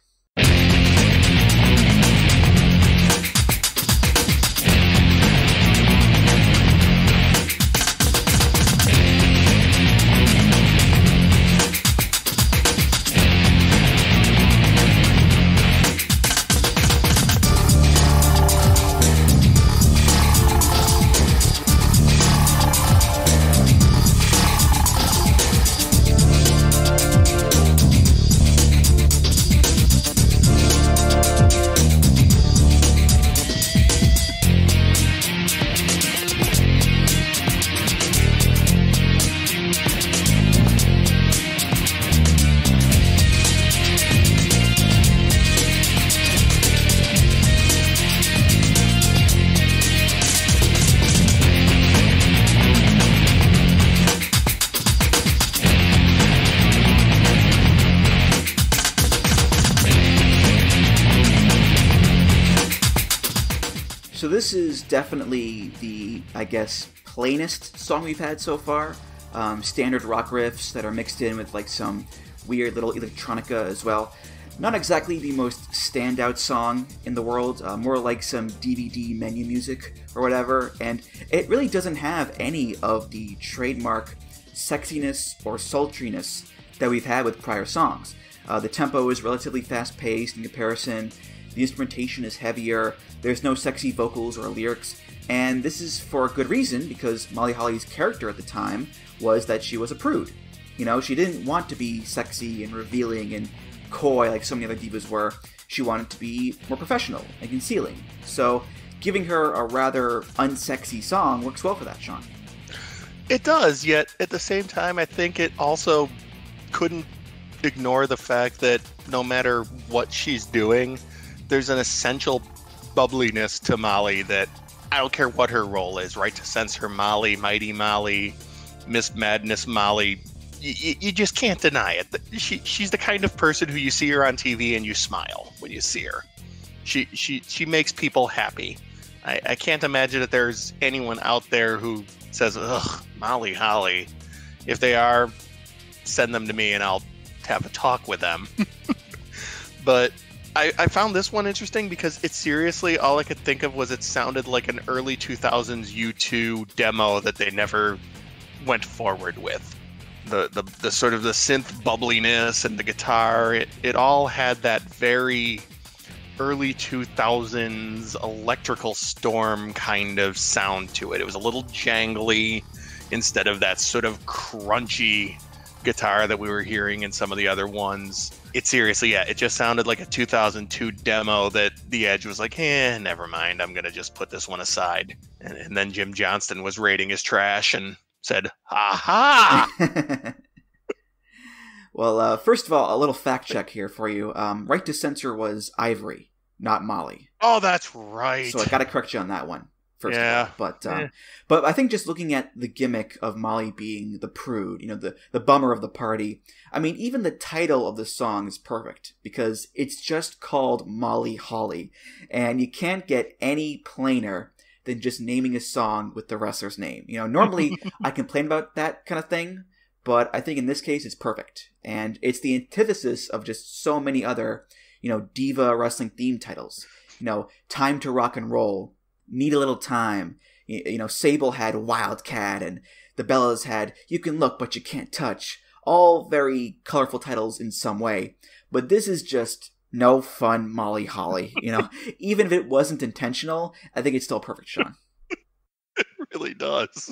So this is definitely the, I guess, plainest song we've had so far. Standard rock riffs that are mixed in with like some weird little electronica as well. Not exactly the most standout song in the world, more like some DVD menu music or whatever, and it really doesn't have any of the trademark sexiness or sultriness that we've had with prior songs. The tempo is relatively fast-paced in comparison, the instrumentation is heavier, there's no sexy vocals or lyrics, and this is for a good reason, because Molly Holly's character at the time was that she was a prude. You know, she didn't want to be sexy and revealing and coy like so many other divas were. She wanted to be more professional and concealing. So giving her a rather unsexy song works well for that, Sean. It does, yet at the same time, I think it also couldn't ignore the fact that no matter what she's doing, there's an essential bubbliness to Molly that I don't care what her role is, right? To censor Molly, Mighty Molly, Miss Madness Molly, you just can't deny it. She's the kind of person who you see her on TV and you smile when you see her. She makes people happy. I can't imagine that there's anyone out there who says, ugh, Molly Holly. If they are, send them to me and I'll have a talk with them. But I found this one interesting because it seriously, all I could think of was it sounded like an early 2000s U2 demo that they never went forward with. The sort of the synth bubbliness and the guitar, it all had that very early 2000s electrical storm kind of sound to it. It was a little jangly instead of that sort of crunchy guitar that we were hearing in some of the other ones. It seriously, yeah, it just sounded like a 2002 demo that The Edge was like, never mind, I'm going to just put this one aside. And then Jim Johnston was rating his trash and said, ha-ha! Well, first of all, a little fact check here for you. Right to Censor was Ivory, not Molly. Oh, that's right. So I got to correct you on that one. First of all. But I think just looking at the gimmick of Molly being the prude, you know, the bummer of the party, I mean, even the title of the song is perfect because it's just called Molly Holly. And you can't get any plainer than just naming a song with the wrestler's name. You know, normally I complain about that kind of thing, but I think in this case it's perfect. And it's the antithesis of just so many other, you know, diva wrestling theme titles. You know, Time to Rock and Roll, Need a Little Time, you know, Sable had Wildcat, and the Bellas had You Can Look But You Can't Touch. All very colorful titles in some way. But this is just no fun Molly Holly. You know, even if it wasn't intentional, I think it's still perfect, Sean. It really does.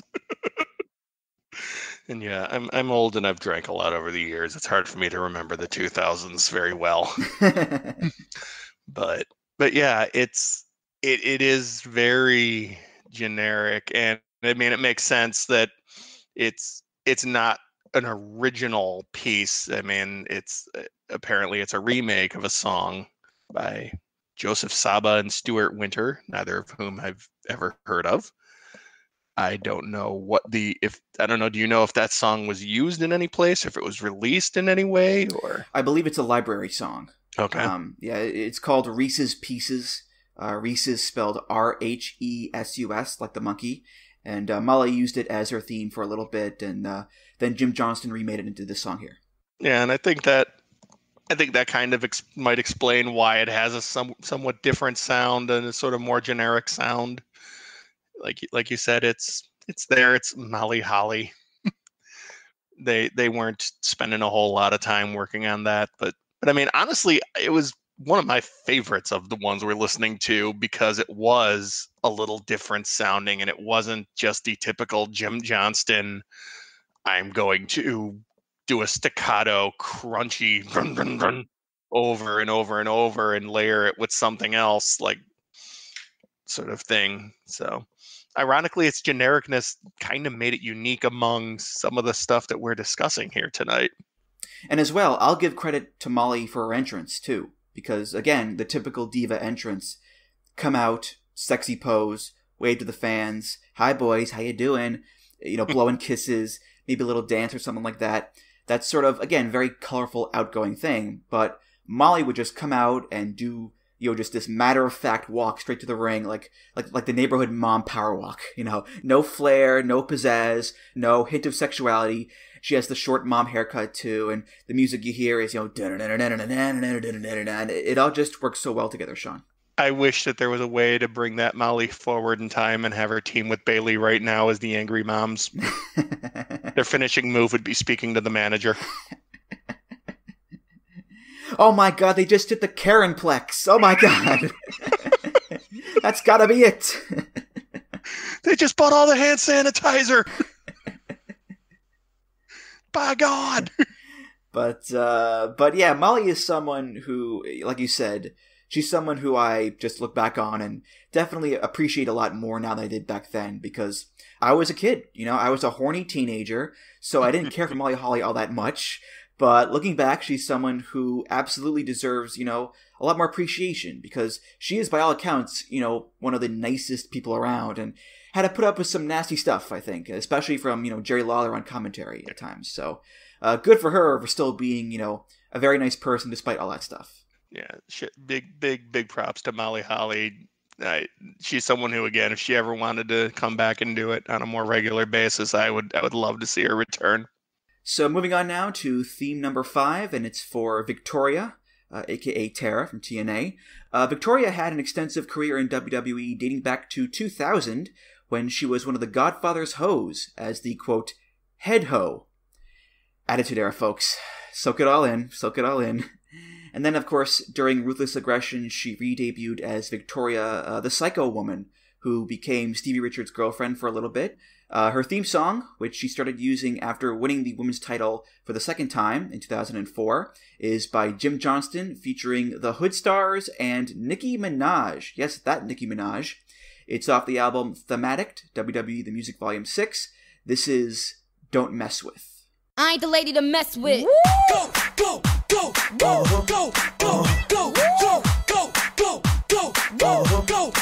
And yeah, I'm old and I've drank a lot over the years. It's hard for me to remember the 2000s very well. But yeah, it is very generic, and I mean it makes sense that it's not an original piece. I mean, apparently it's a remake of a song by Joseph Saba and Stuart Winter, neither of whom I've ever heard of. I don't know do you know if that song was used in any place, if it was released in any way, or? I believe it's a library song. Okay. Yeah, it's called Reese's Pieces. Reese's spelled R-H-E-S-U-S, like the monkey. And Molly used it as her theme for a little bit, and then Jim Johnston remade it into this song here. Yeah, and I think that kind of might explain why it has a somewhat different sound and a sort of more generic sound. Like you said, it's there. It's Molly Holly. They weren't spending a whole lot of time working on that, but I mean, honestly, it was one of my favorites of the ones we're listening to because it was a little different sounding, and it wasn't just the typical Jim Johnston, I'm going to do a staccato, crunchy run, run, run, over and over and over and layer it with something else, like sort of thing. So ironically, its genericness kind of made it unique among some of the stuff that we're discussing here tonight. And as well, I'll give credit to Molly for her entrance, too. Because, again, the typical diva entrance, come out, sexy pose, wave to the fans, hi boys, how you doing? You know, blowing kisses, maybe a little dance or something like that. That's sort of, again, very colorful, outgoing thing. But Molly would just come out and do, you know, just this matter-of-fact walk straight to the ring, like the neighborhood mom power walk. You know, no flair, no pizzazz, no hint of sexuality. She has the short mom haircut too, and the music you hear is, you know, it all just works so well together, Sean. I wish that there was a way to bring that Molly forward in time and have her team with Bailey right now as the Angry Moms. Their finishing move would be speaking to the manager. Oh my god, they just did the Karenplex. Oh my god. That's gotta be it. They just bought all the hand sanitizer. By God. But yeah, Molly is someone who, like you said, she's someone who I just look back on and definitely appreciate a lot more now than I did back then, because I was a kid, you know, I was a horny teenager, so I didn't care for Molly Holly all that much. But looking back, she's someone who absolutely deserves, you know, a lot more appreciation, because she is, by all accounts, you know, one of the nicest people around, and had to put up with some nasty stuff, I think, especially from, you know, Jerry Lawler on commentary at times. So good for her for still being, you know, a very nice person despite all that stuff. Yeah, big props to Molly Holly. She's someone who, again, if she ever wanted to come back and do it on a more regular basis, I would love to see her return. So moving on now to theme number 5, and it's for Victoria, a.k.a. Tara from TNA. Victoria had an extensive career in WWE dating back to 2000, when she was one of the Godfather's hoes as the, quote, head hoe. Attitude Era, folks. Soak it all in. Soak it all in. And then, of course, during Ruthless Aggression, she re-debuted as Victoria, the Psycho Woman, who became Stevie Richards' girlfriend for a little bit. Her theme song, which she started using after winning the women's title for the second time in 2004, is by Jim Johnston, featuring the Hood Stars and Nicki Minaj. Yes, that Nicki Minaj. It's off the album Thematic, WWE The Music Volume 6. This is Don't Mess With. I ain't the lady to mess with. Go, go, go, go, go, go, go, go, go, go, go, go, go, go, go,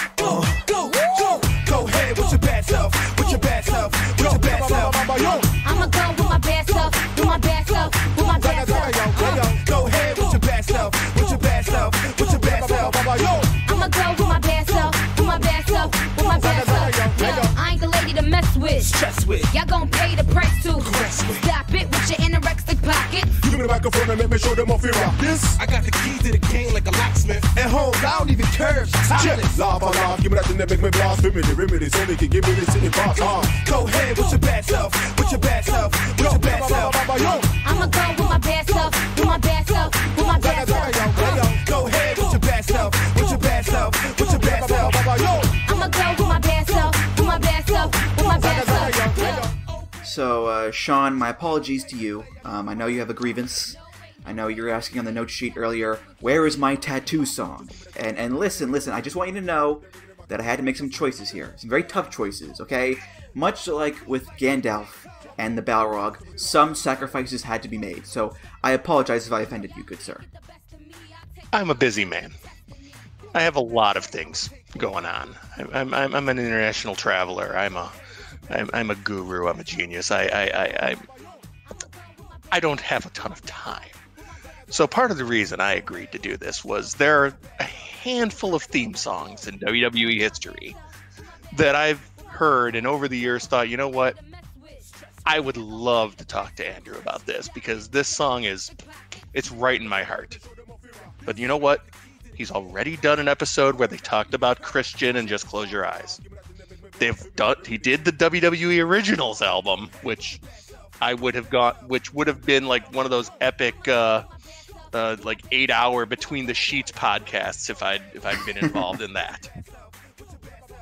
go, go. Go ahead with your bad self, with your bad self, with your bad self. I'ma go with my bad self, with my bad self, with my bad self. Go ahead with your bad self, with your bad self, with your bad self. I'ma go with my bad self, with my bad self, with my bad self. I ain't the lady to mess with. Stress with. Y'all gon' pay the price too. Stop it with your anorexic pocket. You give me the microphone and make me show them off your rock. This, I got the key to the game like a locksmith. At home, I don't even care. Topless. Laugh on laugh, give me that thing that make me blasphemy. The remedy, so they can give me this in the box. Go ahead with your bad self, with your bad self, with your bad self. I'ma go with my bad self, with my bad self, with my bad self. Go ahead. So, Sean, my apologies to you. I know you have a grievance. I know you were asking on the note sheet earlier, where is my tattoo song? And listen, I just want you to know that I had to make some choices here. Some very tough choices, okay? Much like with Gandalf and the Balrog, some sacrifices had to be made. So I apologize if I offended you, good sir. I'm a busy man. I have a lot of things going on. I'm an international traveler. I'm a guru. I'm a genius. I don't have a ton of time. So part of the reason I agreed to do this was there are a handful of theme songs in WWE history that I've heard and over the years thought, you know what? I would love to talk to Andrew about this because this song it's right in my heart. But you know what? He's already done an episode where they talked about Christian and Just Close Your Eyes. He did the WWE Originals album, which would have been like one of those epic like 8-hour Between the Sheets podcasts if I'd been involved in that.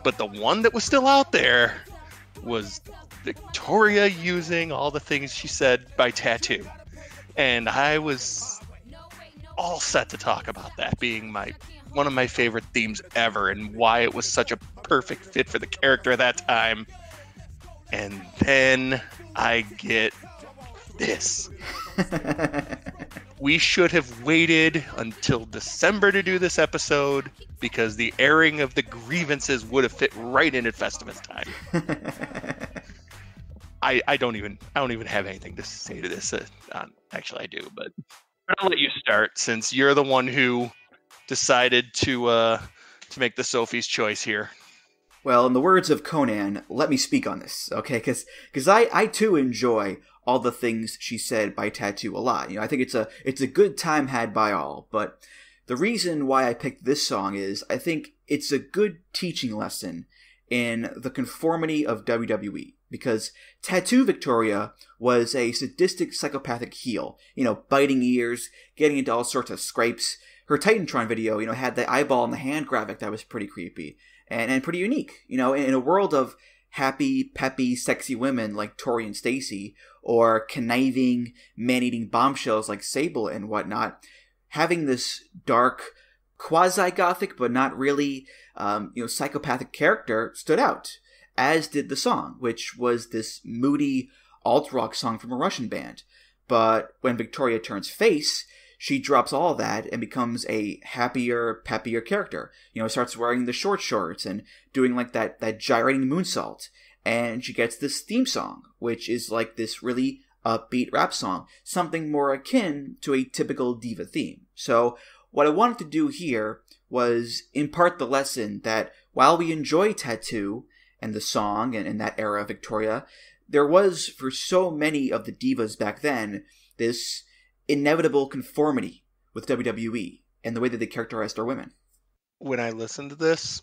But the one that was still out there was Victoria using all the things she said by Tattoo. And I was all set to talk about that being one of my favorite themes ever and why it was such a perfect fit for the character at that time. And then I get this. We should have waited until December to do this episode because the airing of the grievances would have fit right in at Festivus time. I don't even have anything to say to this. Actually, I do, but I'll let you start since you're the one who decided to make the Sophie's choice here. Well, in the words of Conan, let me speak on this, okay? Because I too enjoy all the things she said by Tattoo a lot. You know, I think it's a good time had by all. But the reason why I picked this song is I think it's a good teaching lesson in the conformity of WWE. Because Tattoo Victoria was a sadistic psychopathic heel, you know, biting ears, getting into all sorts of scrapes. Her Titantron video, you know, had the eyeball and the hand graphic that was pretty creepy and pretty unique. You know, in a world of happy, peppy, sexy women like Torrie and Stacy, or conniving, man-eating bombshells like Sable and whatnot, having this dark, quasi-gothic, but not really, psychopathic character stood out, as did the song, which was this moody alt-rock song from a Russian band. But when Victoria turns face, she drops all that and becomes a happier, peppier character. You know, starts wearing the short shorts and doing like that gyrating moonsault. And she gets this theme song, which is like this really upbeat rap song, something more akin to a typical diva theme. So what I wanted to do here was impart the lesson that while we enjoy Tattoo and the song and that era of Victoria, there was, for so many of the divas back then, this inevitable conformity with WWE and the way that they characterized their women. When I listened to this,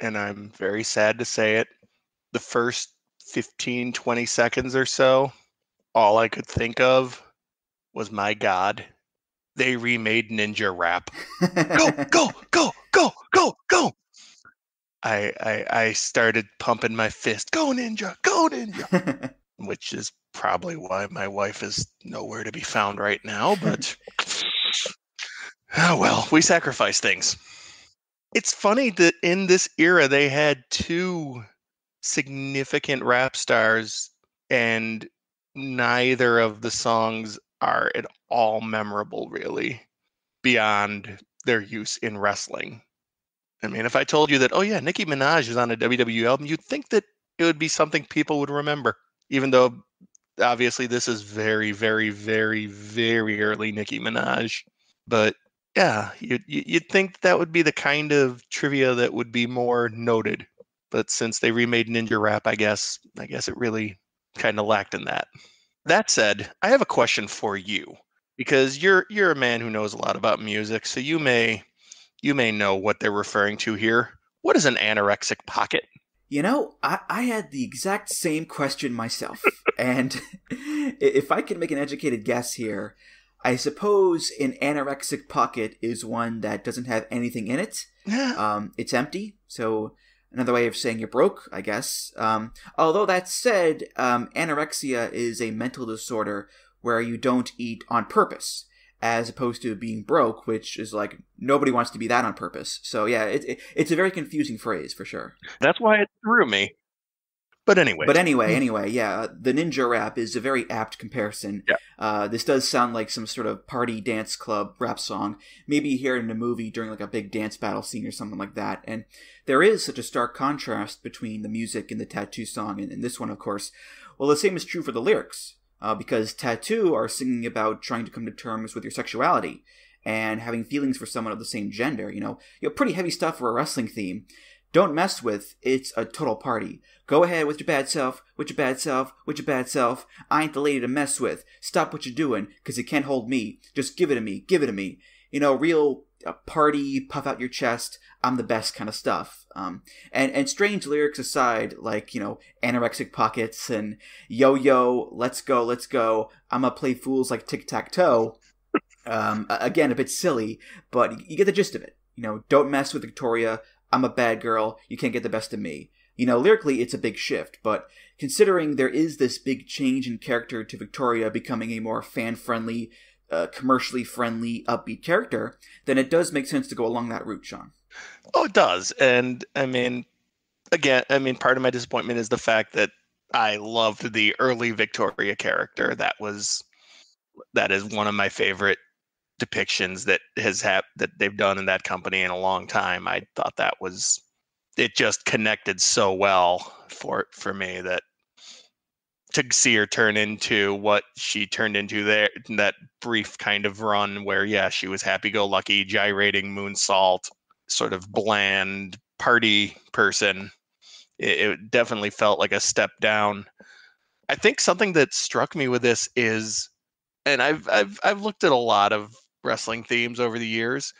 and I'm very sad to say it, the first 15, 20 seconds or so, all I could think of was, my God, they remade Ninja Rap. Go, go, go, go, go, go! I started pumping my fist. Go Ninja! Go Ninja! Which is probably why my wife is nowhere to be found right now, but oh well, we sacrifice things. It's funny that in this era they had two significant rap stars and neither of the songs are at all memorable, really, beyond their use in wrestling. I mean, if I told you that, oh yeah, Nicki Minaj is on a WWE album, you'd think that it would be something people would remember, even though obviously this is very, very, very, very early Nicki Minaj. But yeah, you'd think that would be the kind of trivia that would be more noted. But since they remade Ninja Rap, I guess it really kind of lacked in that. That said, I have a question for you, because you're a man who knows a lot about music, so you may know what they're referring to here. What is an anorexic pocket? You know, I had the exact same question myself. And if I can make an educated guess here, I suppose an anorexic pocket is one that doesn't have anything in it. Yeah. It's empty. So Another way of saying you're broke, I guess. Although that said, anorexia is a mental disorder where you don't eat on purpose, as opposed to being broke, which is like nobody wants to be that on purpose. So yeah, it's a very confusing phrase for sure. That's why it threw me. But anyway, yeah, the ninja rap is a very apt comparison. Yeah. This does sound like some sort of party dance club rap song. Maybe you hear it in a movie during like a big dance battle scene or something like that. And there is such a stark contrast between the music and the Tattoo song and this one, of course. Well, the same is true for the lyrics, because Tattoo are singing about trying to come to terms with your sexuality and having feelings for someone of the same gender. Pretty heavy stuff for a wrestling theme. Don't mess with, it's a total party. Go ahead with your bad self, with your bad self, with your bad self. I ain't the lady to mess with. Stop what you're doing, cause you can't hold me. Just give it to me, give it to me. Real party, puff out your chest, I'm the best kind of stuff. And strange lyrics aside, like, anorexic pockets and yo, let's go, I'ma play fools like tic-tac-toe. Again, a bit silly, but you get the gist of it. Don't mess with Victoria. I'm a bad girl, you can't get the best of me. Lyrically, it's a big shift, but considering there is this big change in character to Victoria becoming a more fan-friendly, commercially friendly, upbeat character, then it does make sense to go along that route, Sean. Oh, it does. And, part of my disappointment is the fact that I loved the early Victoria character. That is one of my favorite depictions that that they've done in that company in a long time. I thought it just connected so well for me that to see her turn into what she turned into there in that brief kind of run where she was happy-go-lucky, gyrating moonsault, sort of bland party person. It definitely felt like a step down. I think something that struck me with this is, and I've looked at a lot of wrestling themes over the years.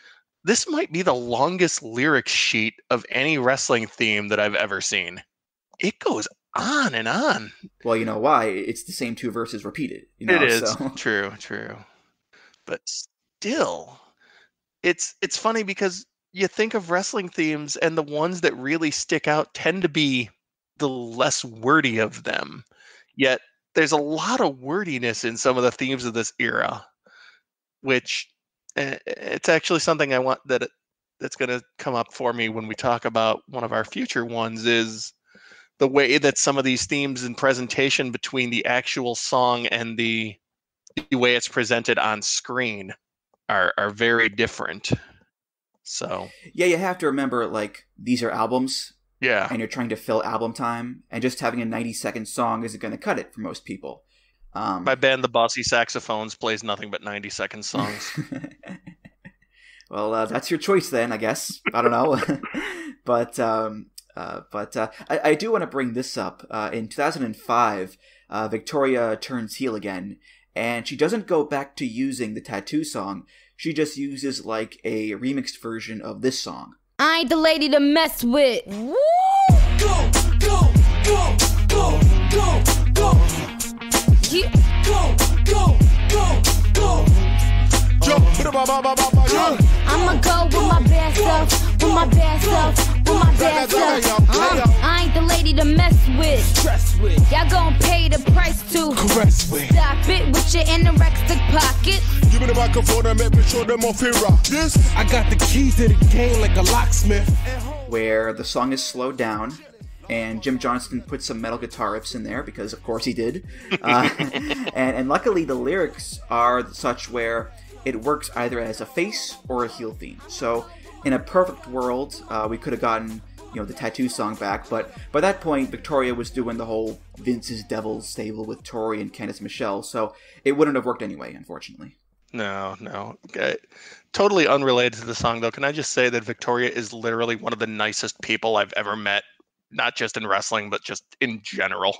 This might be the longest lyric sheet of any wrestling theme that I've ever seen. It goes on and on. Well, you know why? It's the same two verses repeated. It is. So. True. But still, it's funny because you think of wrestling themes and the ones that really stick out tend to be the less wordy of them. Yet there's a lot of wordiness in some of the themes of this era, which it's actually something I want that's going to come up for me when we talk about one of our future ones, is the way that some of these themes and presentation between the actual song and the way it's presented on screen are very different. So yeah, you have to remember, like, these are albums. Yeah. And you're trying to fill album time, and just having a 90-second song isn't going to cut it for most people. My band, the Bossy Saxophones, plays nothing but 90-second songs. Well, that's your choice then, I guess. I don't know. But I do want to bring this up. In 2005, Victoria turns heel again, and she doesn't go back to using the Tattoo song. She just uses, like, a remixed version of this song. I ain't the lady to mess with. Woo! Go, go, go, go, go, go. Yeah. Go, go, go, go. I'ma go with my best self, with my best self, with my best self. I ain't the lady to mess with. Y'all gon' pay the price to Caress with. Stop it with your anorexic pocket. Give me the microphone and make me show them off here. This, I got the keys to the game like a locksmith. Where the song is slowed down, and Jim Johnston put some metal guitar riffs in there, because of course he did. And luckily the lyrics are such where it works either as a face or a heel theme. So in a perfect world, we could have gotten, the Tattoo song back, but by that point Victoria was doing the whole Vince's Devil's Stable with Torrie and Candice Michelle, so it wouldn't have worked anyway, unfortunately. No. Okay. Totally unrelated to the song, though. Can I just say that Victoria is literally one of the nicest people I've ever met, not just in wrestling, but just in general.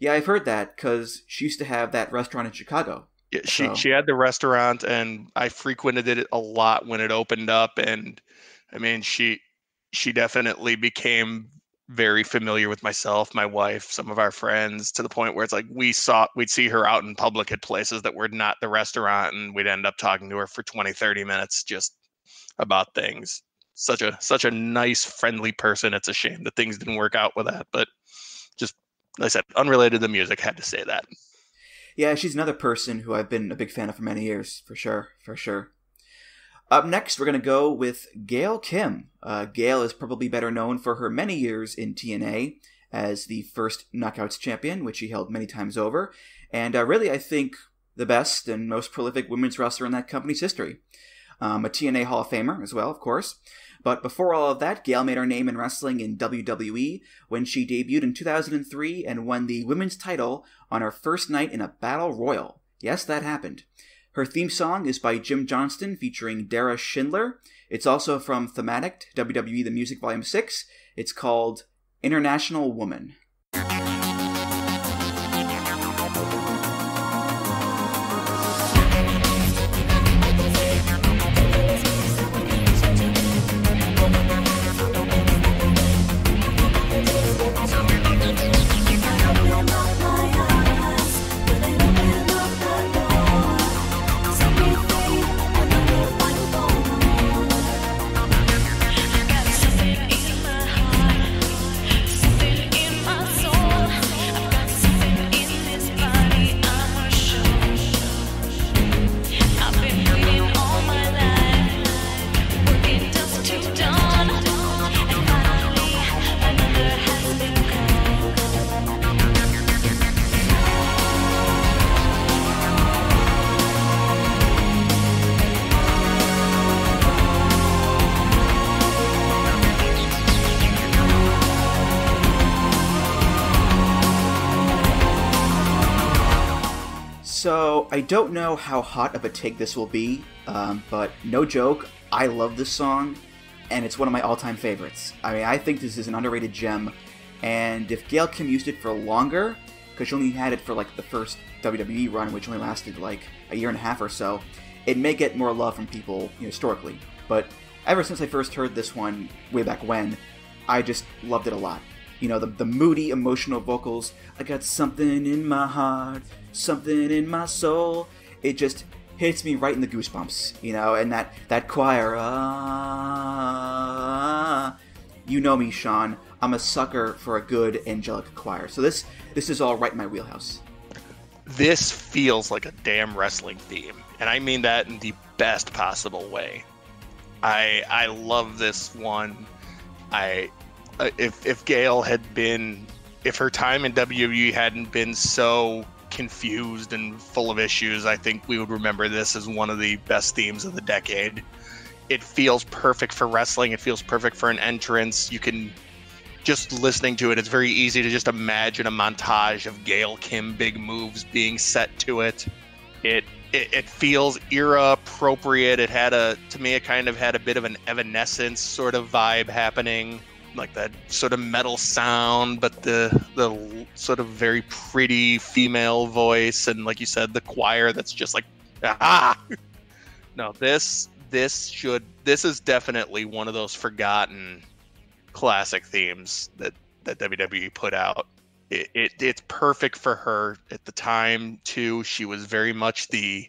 Yeah, I've heard that, because she used to have that restaurant in Chicago. Yeah, she had the restaurant, and I frequented it a lot when it opened up, and I mean, she definitely became very familiar with myself, my wife, some of our friends, to the point where it's like we'd see her out in public at places that were not the restaurant, and we'd end up talking to her for 20-30 minutes just about things. such a nice, friendly person. It's a shame that things didn't work out with that, but just, like I said, unrelated to music, had to say that. Yeah, she's another person who I've been a big fan of for many years, for sure, for sure. Up next, we're going to go with Gail Kim. Gail is probably better known for her many years in TNA as the first Knockouts champion, which she held many times over, and really, I think, the best and most prolific women's wrestler in that company's history. A TNA Hall of Famer as well, of course. But before all of that, Gail made her name in wrestling in WWE when she debuted in 2003 and won the women's title on her first night in a Battle Royal. Yes, that happened. Her theme song is by Jim Johnston featuring Dara Schindler. It's also from Thematic, WWE The Music Volume 6. It's called International Woman. So, I don't know how hot of a take this will be, but no joke, I love this song, and it's one of my all-time favorites. I mean, I think this is an underrated gem, and if Gail Kim used it for longer, because she only had it for like the first WWE run, which only lasted like a year and a half or so, it may get more love from people, historically. But ever since I first heard this one, way back when, I just loved it a lot. The moody, emotional vocals, I got something in my heart, something in my soul. It just hits me right in the goosebumps, and that choir, you know me, Sean. I'm a sucker for a good angelic choir. So this is all right in my wheelhouse. This feels like a damn wrestling theme, and I mean that in the best possible way. I love this one. If Gail had been, if her time in WWE hadn't been so confused and full of issues, I think we would remember this as one of the best themes of the decade. It feels perfect for wrestling. It feels perfect for an entrance. You can, just listening to it, it's very easy to just imagine a montage of Gail Kim big moves being set to it. It feels era appropriate. To me, it kind of had a bit of an Evanescence sort of vibe happening. Like that sort of metal sound, but the sort of very pretty female voice, and like you said, the choir that's just like, ah! No, this is definitely one of those forgotten classic themes that WWE put out. It's perfect for her at the time too. She was very much the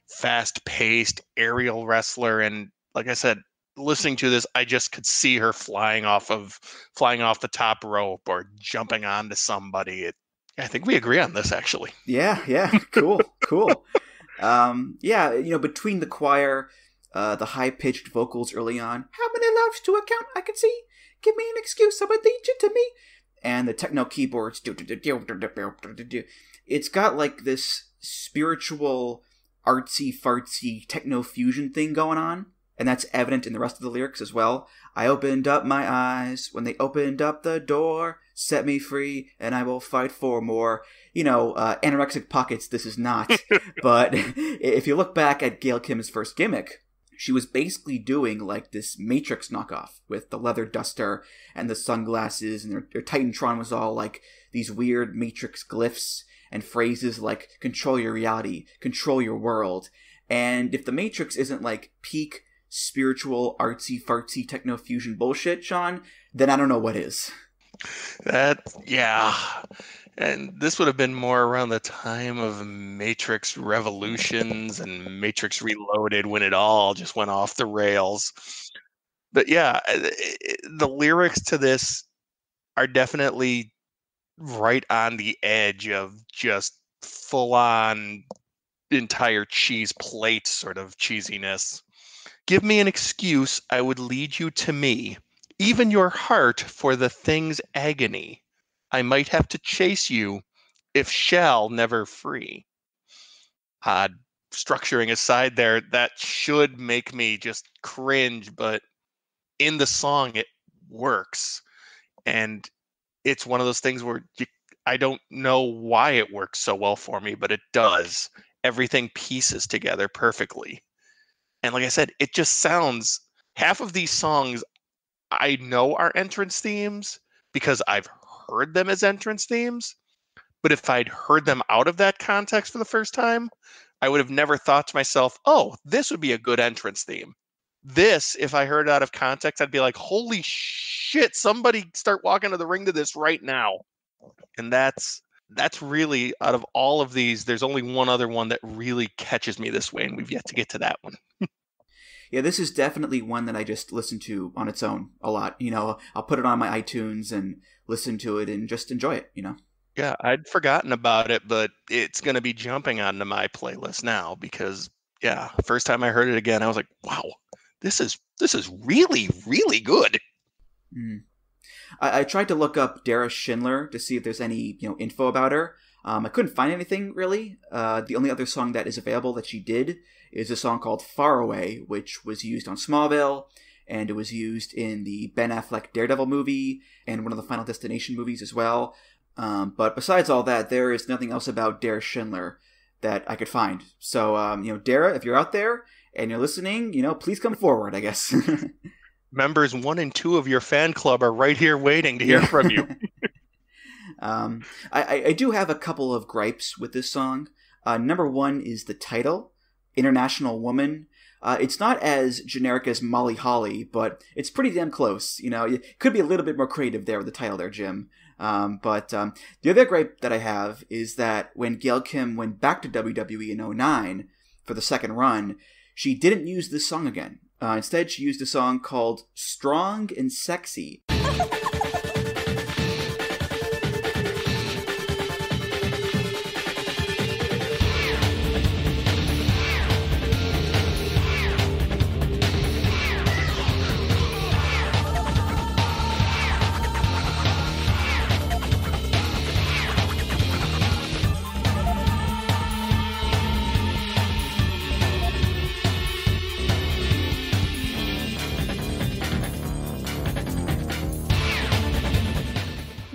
fast-paced aerial wrestler, and like I said, listening to this, I just could see her flying off the top rope or jumping onto somebody. I think we agree on this, actually. Yeah, cool. Between the choir, the high-pitched vocals early on, how many lives to account I can see? Give me an excuse, I'm a teacher to me. And the techno keyboards, it's got like this spiritual, artsy-fartsy techno fusion thing going on. And that's evident in the rest of the lyrics as well. I opened up my eyes when they opened up the door. Set me free and I will fight for more. Anorexic Pockets, this is not. But if you look back at Gail Kim's first gimmick, she was basically doing like this Matrix knockoff with the leather duster and the sunglasses, and her Titantron was all like these weird Matrix glyphs and phrases like control your reality, control your world. And if the Matrix isn't like peak spiritual, artsy-fartsy techno-fusion bullshit, Sean, then I don't know what is. Yeah. And this would have been more around the time of Matrix Revolutions and Matrix Reloaded, when it all just went off the rails. But yeah, the lyrics to this are definitely right on the edge of just full on entire cheese plate sort of cheesiness. Give me an excuse, I would lead you to me. Even your heart for the thing's agony. I might have to chase you if shall never free. Structuring aside there, that should make me just cringe, but in the song it works. And it's one of those things where I don't know why it works so well for me, but it does. Everything pieces together perfectly. And like I said, it just sounds, half of these songs I know are entrance themes because I've heard them as entrance themes. But if I'd heard them out of that context for the first time, I would have never thought to myself, oh, this would be a good entrance theme. This, if I heard it out of context, I'd be like, holy shit, somebody start walking to the ring to this right now. And that's really, out of all of these, there's only one other one that really catches me this way, and we've yet to get to that one. Yeah, this is definitely one that I just listen to on its own a lot. You know, I'll put it on my iTunes and listen to it and just enjoy it, you know? Yeah, I'd forgotten about it, but it's going to be jumping onto my playlist now because, yeah, first time I heard it again, I was like, wow, this is really, really good. Mm. I tried to look up Dara Schindler to see if there's any, info about her. I couldn't find anything, really. The only other song that is available that she did is a song called Far Away, which was used on Smallville, and it was used in the Ben Affleck Daredevil movie and one of the Final Destination movies as well. But besides all that, there is nothing else about Dara Schindler that I could find. So, Dara, if you're out there and you're listening, please come forward, I guess. Members 1 and 2 of your fan club are right here waiting to hear from you. I do have a couple of gripes with this song. Number one is the title, International Woman. It's not as generic as Molly Holly, but it's pretty damn close. It could be a little bit more creative there with the title there, Jim. But the other gripe that I have is that when Gail Kim went back to WWE in 2009 for the second run, she didn't use this song again. Instead, she used a song called Strong and Sexy.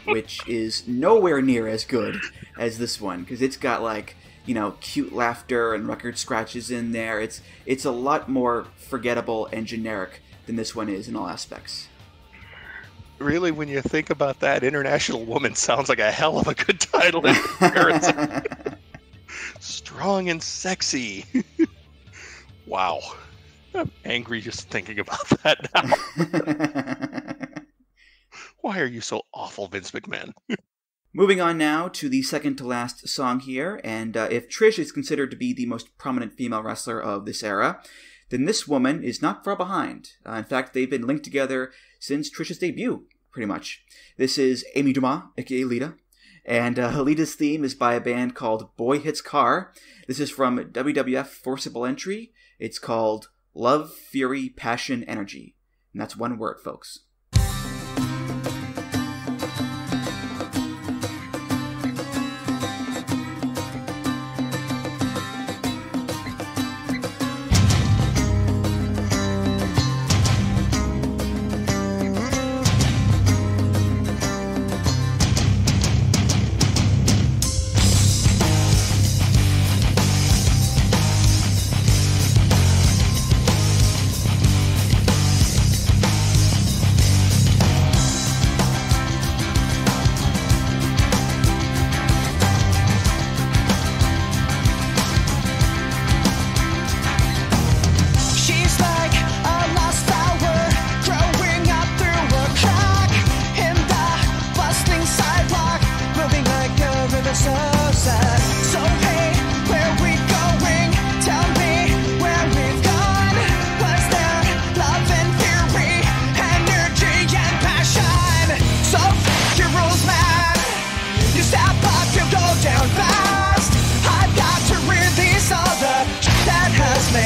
Which is nowhere near as good as this one, because it's got cute laughter and record scratches in there. It's a lot more forgettable and generic than this one is in all aspects. Really, when you think about that, International Woman sounds like a hell of a good title in comparison. Strong and Sexy. Wow. I'm angry just thinking about that now. Why are you so awful, Vince McMahon? Moving on now to the second to last song here, and if Trish is considered to be the most prominent female wrestler of this era, then this woman is not far behind. In fact, they've been linked together since Trish's debut, pretty much. This is Amy Dumas, aka Lita, and Lita's theme is by a band called Boy Hits Car. This is from WWF Forcible Entry. It's called Love, Fury, Passion, Energy. And that's one word, folks.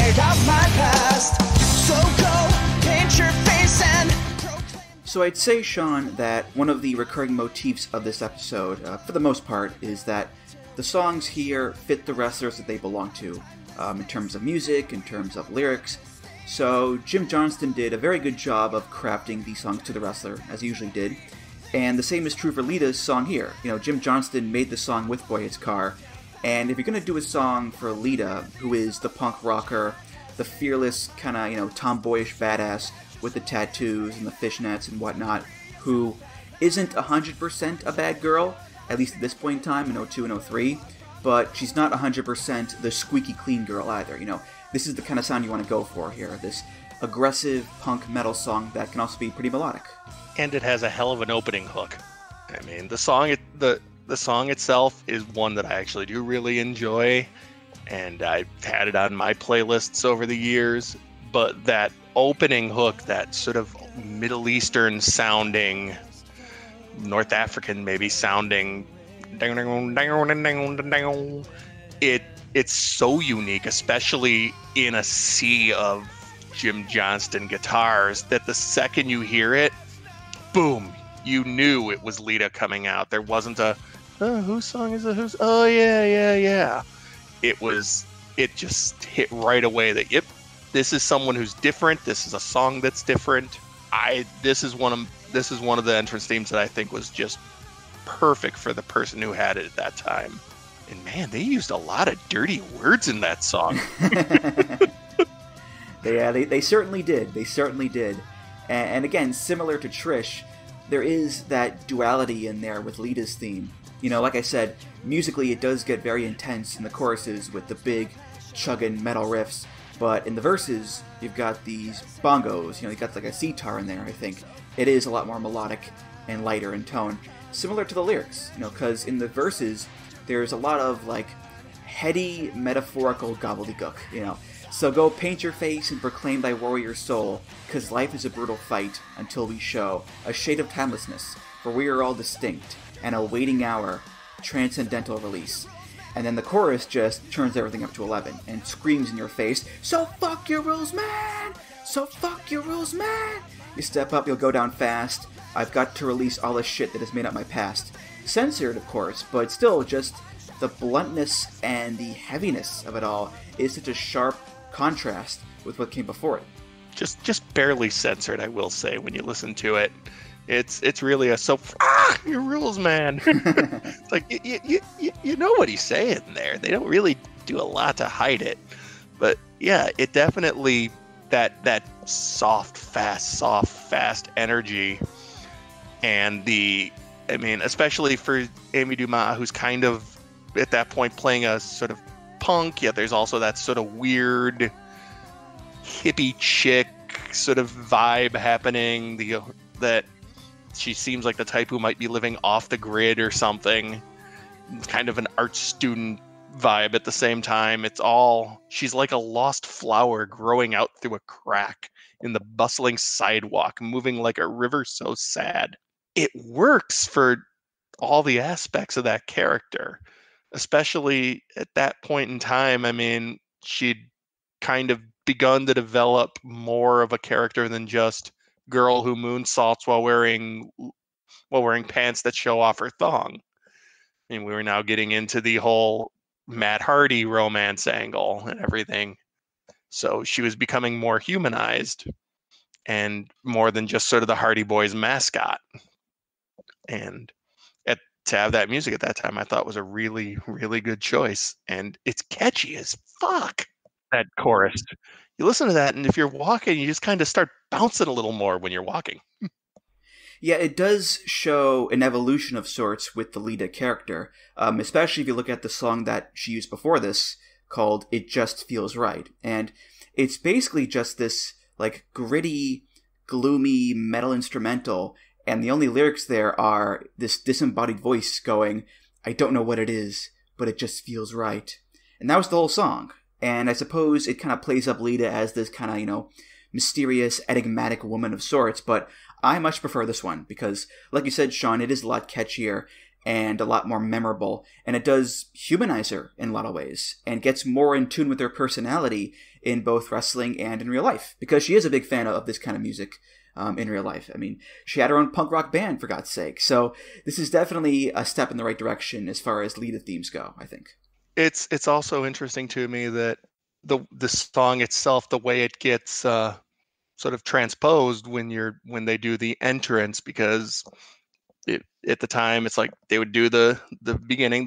light of my past. So go, paint your face and proclaim. So I'd say, Sean, that one of the recurring motifs of this episode, for the most part, is that the songs here fit the wrestlers that they belong to, in terms of music, in terms of lyrics. So Jim Johnston did a very good job of crafting these songs to the wrestler, as he usually did. And the same is true for Lita's song here. You know, Jim Johnston made the song with Boy Hits Car, and if you're going to do a song for Lita, who is the punk rocker, the fearless, kind of, you know, tomboyish badass with the tattoos and the fishnets and whatnot, who isn't 100% a bad girl, at least at this point in time, in 02 and 03, but she's not 100% the squeaky clean girl either, you know. This is the kind of sound you want to go for here, this aggressive punk metal song that can also be pretty melodic. And it has a hell of an opening hook. I mean, the song itself is one that I actually do really enjoy, and I've had it on my playlists over the years, but that opening hook, that sort of Middle Eastern sounding, North African maybe sounding, it's so unique, especially in a sea of Jim Johnston guitars, that the second you hear it, boom, you knew it was Lita coming out. There wasn't a, oh, whose song is it? Who's? Oh, yeah. It just hit right away that, yep, this is someone who's different. This is a song that's different. This is one of the entrance themes that I think was just perfect for the person who had it at that time. And man, they used a lot of dirty words in that song. Yeah, they certainly did. They certainly did. And again, similar to Trish, there is that duality in there with Lita's theme. You know, like I said, musically it does get very intense in the choruses with the big chugging metal riffs, but in the verses, you've got these bongos, you know, you've got like a sitar in there, I think. It is a lot more melodic and lighter in tone, similar to the lyrics, you know, because in the verses, there's a lot of, like, heady, metaphorical gobbledygook, you know. So go paint your face and proclaim thy warrior soul, 'cause life is a brutal fight until we show a shade of timelessness, for we are all distinct, and a waiting hour, transcendental release. And then the chorus just turns everything up to 11 and screams in your face, so fuck your rules, man! So fuck your rules, man! You step up, you'll go down fast. I've got to release all the shit that has made up my past. Censored, of course, but still just the bluntness and the heaviness of it all is such a sharp contrast with what came before it. Just barely censored, I will say, when you listen to it. It's really a your rules, man. It's like you know what he's saying there. They don't really do a lot to hide it. But yeah, it definitely that soft, fast energy, and especially for Amy Dumas, who's kind of at that point playing a sort of punk, yet there's also that sort of weird hippie chick sort of vibe happening, that she seems like the type who might be living off the grid or something. It's kind of an art student vibe at the same time. She's like a lost flower growing out through a crack in the bustling sidewalk, moving like a river so sad. It works for all the aspects of that character, especially at that point in time. I mean, she'd kind of begun to develop more of a character than just girl who moonsaults while wearing pants that show off her thong. I mean, we were now getting into the whole Matt Hardy romance angle and everything. So she was becoming more humanized and more than just sort of the Hardy Boys mascot. And to have that music at that time, I thought was a really, really good choice. And it's catchy as fuck, that chorus. You listen to that, and if you're walking, you just kind of start bouncing a little more when you're walking. Yeah, it does show an evolution of sorts with the Lita character, especially if you look at the song that she used before this, called It Just Feels Right. And it's basically just this, like, gritty, gloomy metal instrumental, and the only lyrics there are this disembodied voice going, I don't know what it is, but it just feels right. And that was the whole song. And I suppose it kind of plays up Lita as this kind of, mysterious, enigmatic woman of sorts, but I much prefer this one because, like you said, Sean, it is a lot catchier and a lot more memorable, and it does humanize her in a lot of ways and gets more in tune with her personality in both wrestling and in real life, because she is a big fan of this kind of music in real life. I mean, she had her own punk rock band, for God's sake. So this is definitely a step in the right direction as far as Lita themes go, I think. It's also interesting to me that the song itself, the way it gets sort of transposed when they do the entrance, because at the time it's like they would do the beginning,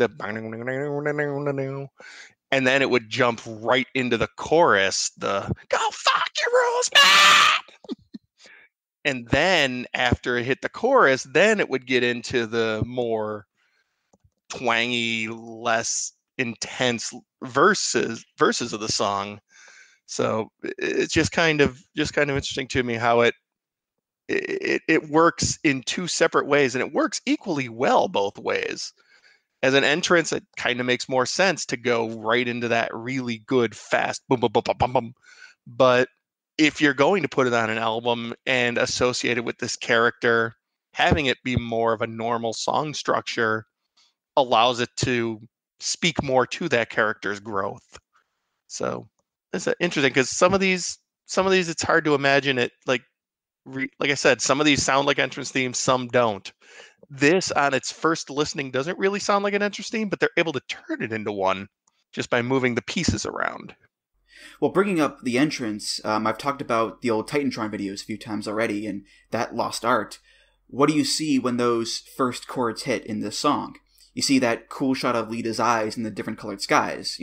and then it would jump right into the chorus, the "Go fuck your rules, man!" And then after it hit the chorus, then it would get into the more twangy, less intense verses of the song. So it's just kind of interesting to me how it works in two separate ways, and it works equally well both ways. As an entrance, it kind of makes more sense to go right into that really good, fast boom, boom, boom, boom, boom, boom. But if you're going to put it on an album and associate it with this character, having it be more of a normal song structure allows it to speak more to that character's growth. So it's interesting, because some of these it's hard to imagine it like I said, some of these sound like entrance themes, some don't. This on its first listening doesn't really sound like an entrance theme, but they're able to turn it into one just by moving the pieces around. Well, bringing up the entrance, I've talked about the old Titantron videos a few times already, and that lost art. What do you see when those first chords hit in this song? You see that cool shot of Lita's eyes in the different colored skies,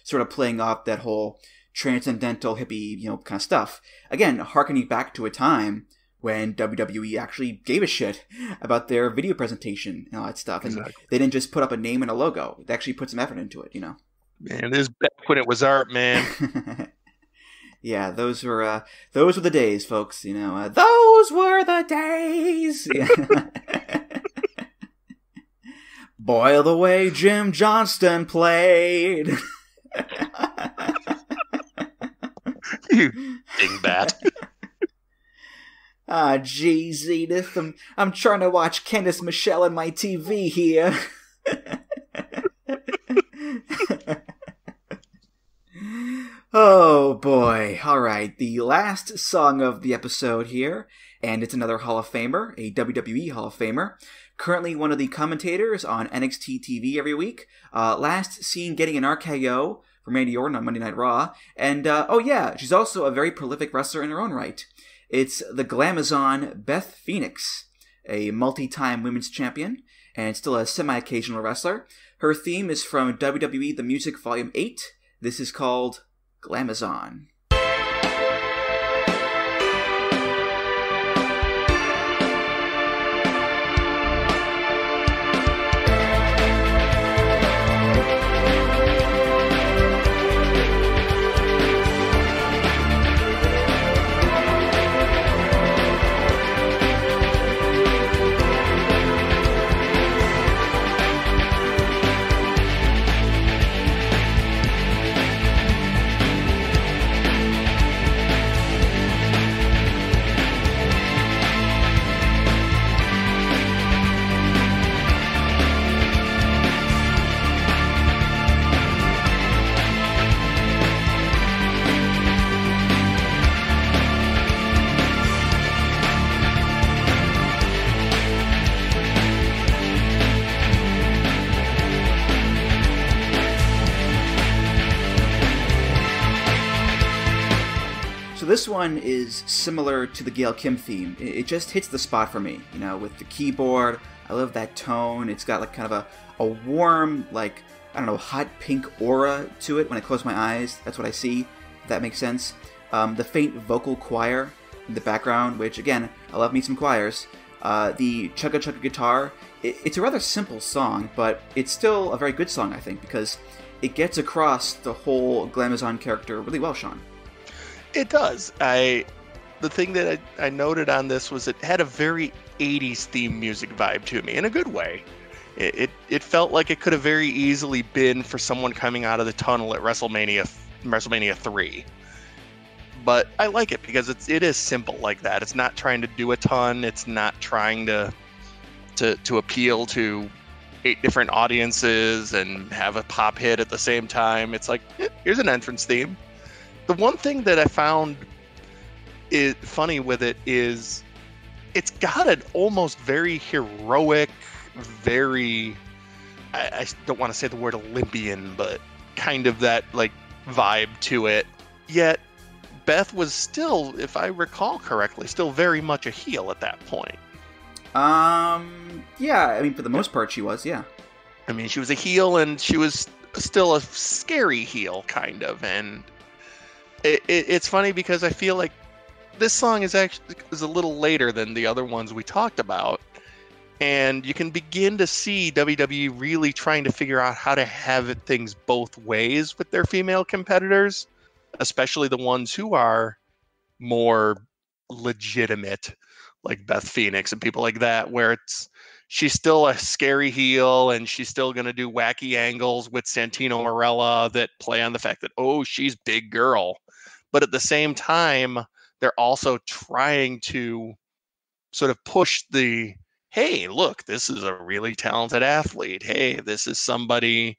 sort of playing off that whole transcendental hippie, kind of stuff. Again, harkening back to a time when WWE actually gave a shit about their video presentation and all that stuff. And they didn't just put up a name and a logo. They actually put some effort into it, Man, this is back when it was art, man. Yeah, those were the days, folks. Those were the days. Boy, the way Jim Johnston played. You dingbat. Geez, Edith, I'm trying to watch Candice Michelle on my TV here. Oh boy. Alright, the last song of the episode here, and it's another Hall of Famer, a WWE Hall of Famer. Currently one of the commentators on NXT TV every week. Last seen getting an RKO from Randy Orton on Monday Night Raw. And, she's also a very prolific wrestler in her own right. It's the Glamazon Beth Phoenix, a multi-time women's champion, and still a semi-occasional wrestler. Her theme is from WWE The Music Volume 8. This is called Glamazon. This one is similar to the Gail Kim theme. It just hits the spot for me, with the keyboard. I love that tone. It's got like kind of a warm, hot pink aura to it when I close my eyes. That's what I see, if that makes sense. The faint vocal choir in the background, which again, I love me some choirs. The chugga chugga guitar. It's a rather simple song, but it's still a very good song, I think, because it gets across the whole Glamazon character really well, Sean. It does. The thing that I noted on this was it had a very 80s theme music vibe to me in a good way. It felt like it could have very easily been for someone coming out of the tunnel at WrestleMania 3. But I like it because it is simple like that. It's not trying to do a ton. It's not trying to appeal to 8 different audiences and have a pop hit at the same time. It's like, here's an entrance theme. The one thing that I found is funny with it is it's got an almost very heroic, very, I don't want to say the word Olympian, but kind of that like vibe to it. Yet Beth was still, if I recall correctly, still very much a heel at that point. Yeah, I mean, for the most part she was, yeah. I mean, she was a heel, and she was still a scary heel, kind of. And it's funny because I feel like this song is a little later than the other ones we talked about. And you can begin to see WWE really trying to figure out how to have things both ways with their female competitors, especially the ones who are more legitimate, like Beth Phoenix and people like that, where she's still a scary heel and she's still going to do wacky angles with Santino Marella that play on the fact that, oh, she's big girl. But at the same time, they're also trying to sort of push the, hey, look, this is a really talented athlete. Hey, this is somebody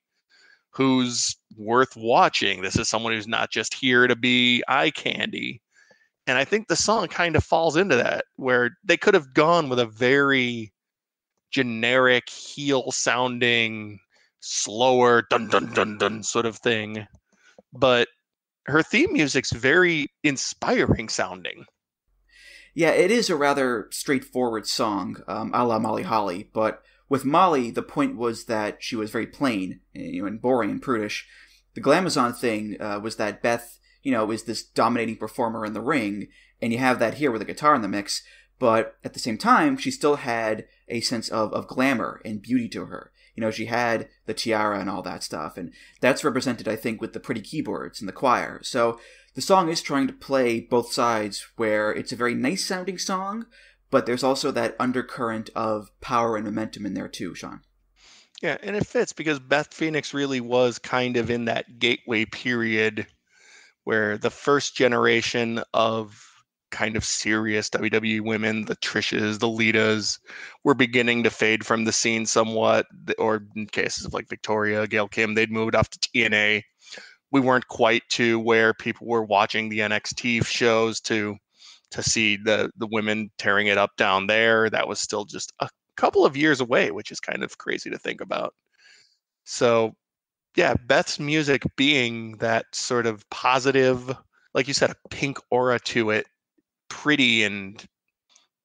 who's worth watching. This is someone who's not just here to be eye candy. And I think the song kind of falls into that, where they could have gone with a very generic heel sounding, slower dun dun dun dun sort of thing. But her theme music's very inspiring sounding. Yeah, it is a rather straightforward song, a la Molly Holly, but with Molly, the point was that she was very plain, and boring and prudish. The Glamazon thing was that Beth, is this dominating performer in the ring, and you have that here with a guitar in the mix, but at the same time, she still had a sense of glamour and beauty to her. She had the tiara and all that stuff, and that's represented, I think, with the pretty keyboards and the choir. So the song is trying to play both sides, where it's a very nice-sounding song, but there's also that undercurrent of power and momentum in there too, Sean. Yeah, and it fits because Beth Phoenix really was kind of in that gateway period where the first generation of kind of serious WWE women, the Trishes, the Litas, were beginning to fade from the scene somewhat, or in cases of like Victoria, Gail Kim, they'd moved off to TNA. We weren't quite to where people were watching the NXT shows to see the women tearing it up down there. That was still just a couple of years away, which is kind of crazy to think about. So yeah, Beth's music being that sort of positive, like you said, a pink aura to it, pretty and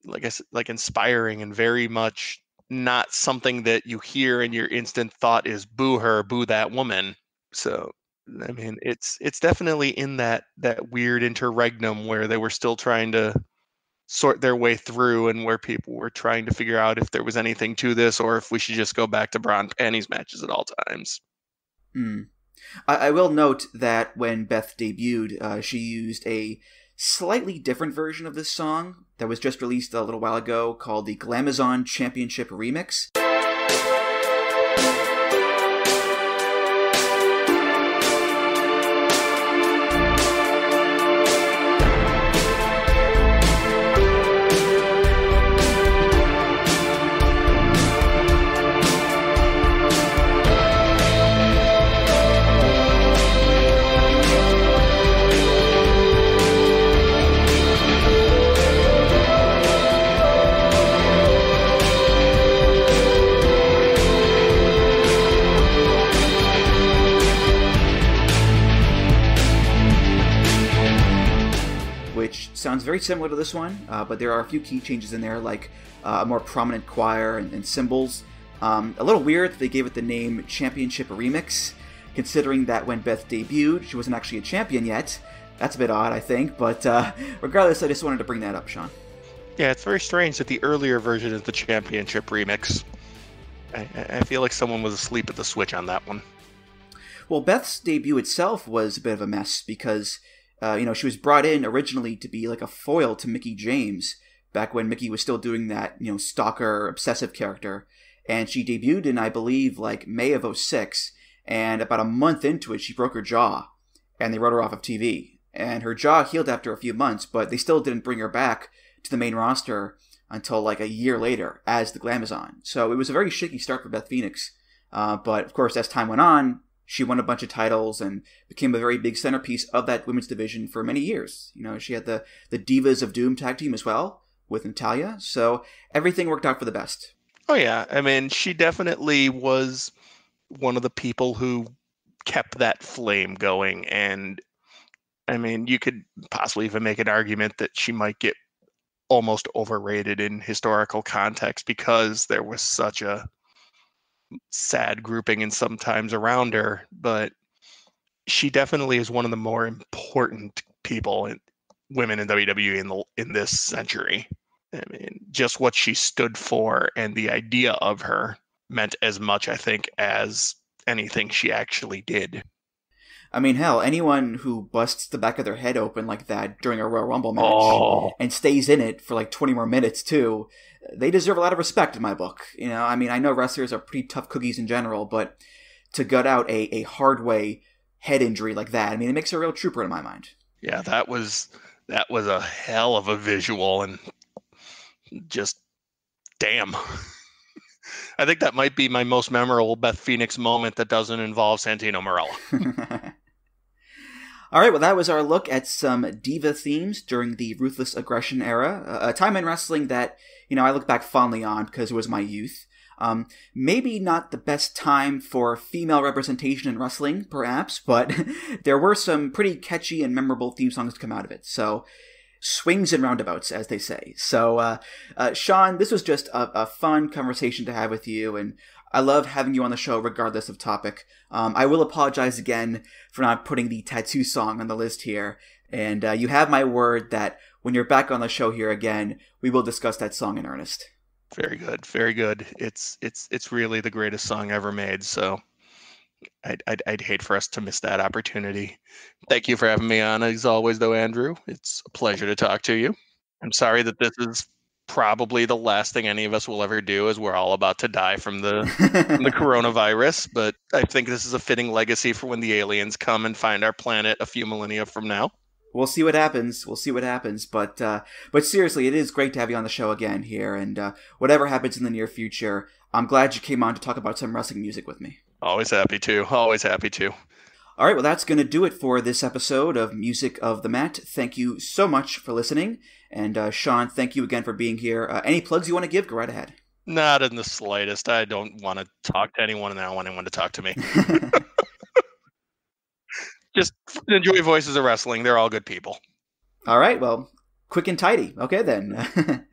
like I said, like inspiring, and very much not something that you hear and your instant thought is boo her, boo that woman. So I mean, it's definitely in that weird interregnum where they were still trying to sort their way through, and where people were trying to figure out if there was anything to this or if we should just go back to bra and panties matches at all times. I will note that when Beth debuted, she used a slightly different version of this song that was just released a little while ago called the Glamazon Championship Remix. Sounds very similar to this one, but there are a few key changes in there, like a more prominent choir and cymbals. A little weird that they gave it the name Championship Remix, considering that when Beth debuted, she wasn't actually a champion yet. That's a bit odd, I think, but regardless, I just wanted to bring that up, Sean. Yeah, it's very strange that the earlier version is the Championship Remix. I feel like someone was asleep at the switch on that one. Well, Beth's debut itself was a bit of a mess because she was brought in originally to be like a foil to Mickie James back when Mickie was still doing that, stalker, obsessive character. And she debuted in, I believe, like May of 2006. And about a month into it, she broke her jaw. And they wrote her off of TV. And her jaw healed after a few months, but they still didn't bring her back to the main roster until like a year later as the Glamazon. So it was a very shaky start for Beth Phoenix. But of course, as time went on, she won a bunch of titles and became a very big centerpiece of that women's division for many years. You know, she had the Divas of Doom tag team as well with Natalya, so everything worked out for the best. Oh yeah, I mean, she definitely was one of the people who kept that flame going, and I mean, you could possibly even make an argument that she might get almost overrated in historical context because there was such a sad grouping and sometimes around her, but she definitely is one of the more important people in women in WWE in this century. I mean, just what she stood for and the idea of her meant as much, I think, as anything she actually did. I mean, hell, anyone who busts the back of their head open like that during a Royal Rumble match and stays in it for like 20 more minutes too, they deserve a lot of respect in my book. You know, I mean, I know wrestlers are pretty tough cookies in general, but to gut out a hard way head injury like that, I mean, it makes her a real trooper in my mind. Yeah, that was a hell of a visual, and just damn. I think that might be my most memorable Beth Phoenix moment that doesn't involve Santino Marella. All right, well, that was our look at some diva themes during the Ruthless Aggression Era, a time in wrestling that, you know, I look back fondly on because it was my youth. Maybe not the best time for female representation in wrestling, perhaps, but there were some pretty catchy and memorable theme songs to come out of it. So, swings and roundabouts, as they say. So, Sean, this was just a fun conversation to have with you, and I love having you on the show regardless of topic. I will apologize again for not putting the tattoo song on the list here, and you have my word that when you're back on the show here again, we will discuss that song in earnest. Very good, very good. It's really the greatest song ever made, so I'd hate for us to miss that opportunity. Thank you for having me on, as always, though, Andrew. It's a pleasure to talk to you. I'm sorry that this is probably the last thing any of us will ever do, as we're all about to die from the coronavirus, but I think this is a fitting legacy for when the aliens come and find our planet a few millennia from now. We'll see what happens. But seriously, it is great to have you on the show again here, and whatever happens in the near future, I'm glad you came on to talk about some wrestling music with me. Always happy to. Always happy to. All right, well, that's going to do it for this episode of Music of the Mat. Thank you so much for listening. And Sean, thank you again for being here. Any plugs you want to give? Go right ahead. Not in the slightest. I don't want to talk to anyone, and I don't want anyone to talk to me. Just enjoy Voices of Wrestling. They're all good people. All right, well, quick and tidy. Okay, then.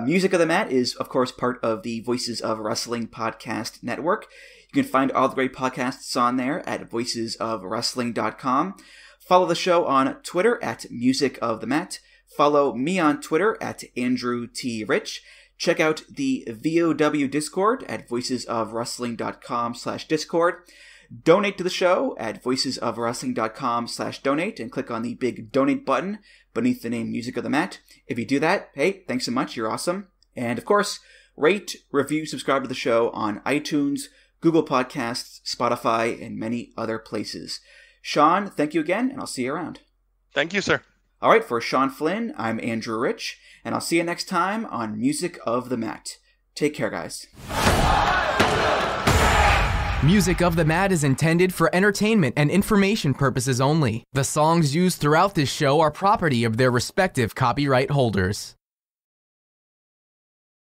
Music of the Mat is, of course, part of the Voices of Wrestling podcast network. You can find all the great podcasts on there at voicesofwrestling.com. Follow the show on Twitter at Music of the Mat. Follow me on Twitter at Andrew T. Rich. Check out the VOW Discord at voicesofwrestling.com/Discord. Donate to the show at voicesofwrestling.com/donate and click on the big donate button beneath the name Music of the Mat. If you do that, hey, thanks so much. You're awesome. And of course, rate, review, subscribe to the show on iTunes, Google Podcasts, Spotify, and many other places. Sean, thank you again, and I'll see you around. Thank you, sir. All right, for Sean Flynn, I'm Andrew Rich, and I'll see you next time on Music of the Mat. Take care, guys. Music of the Mat is intended for entertainment and information purposes only. The songs used throughout this show are property of their respective copyright holders.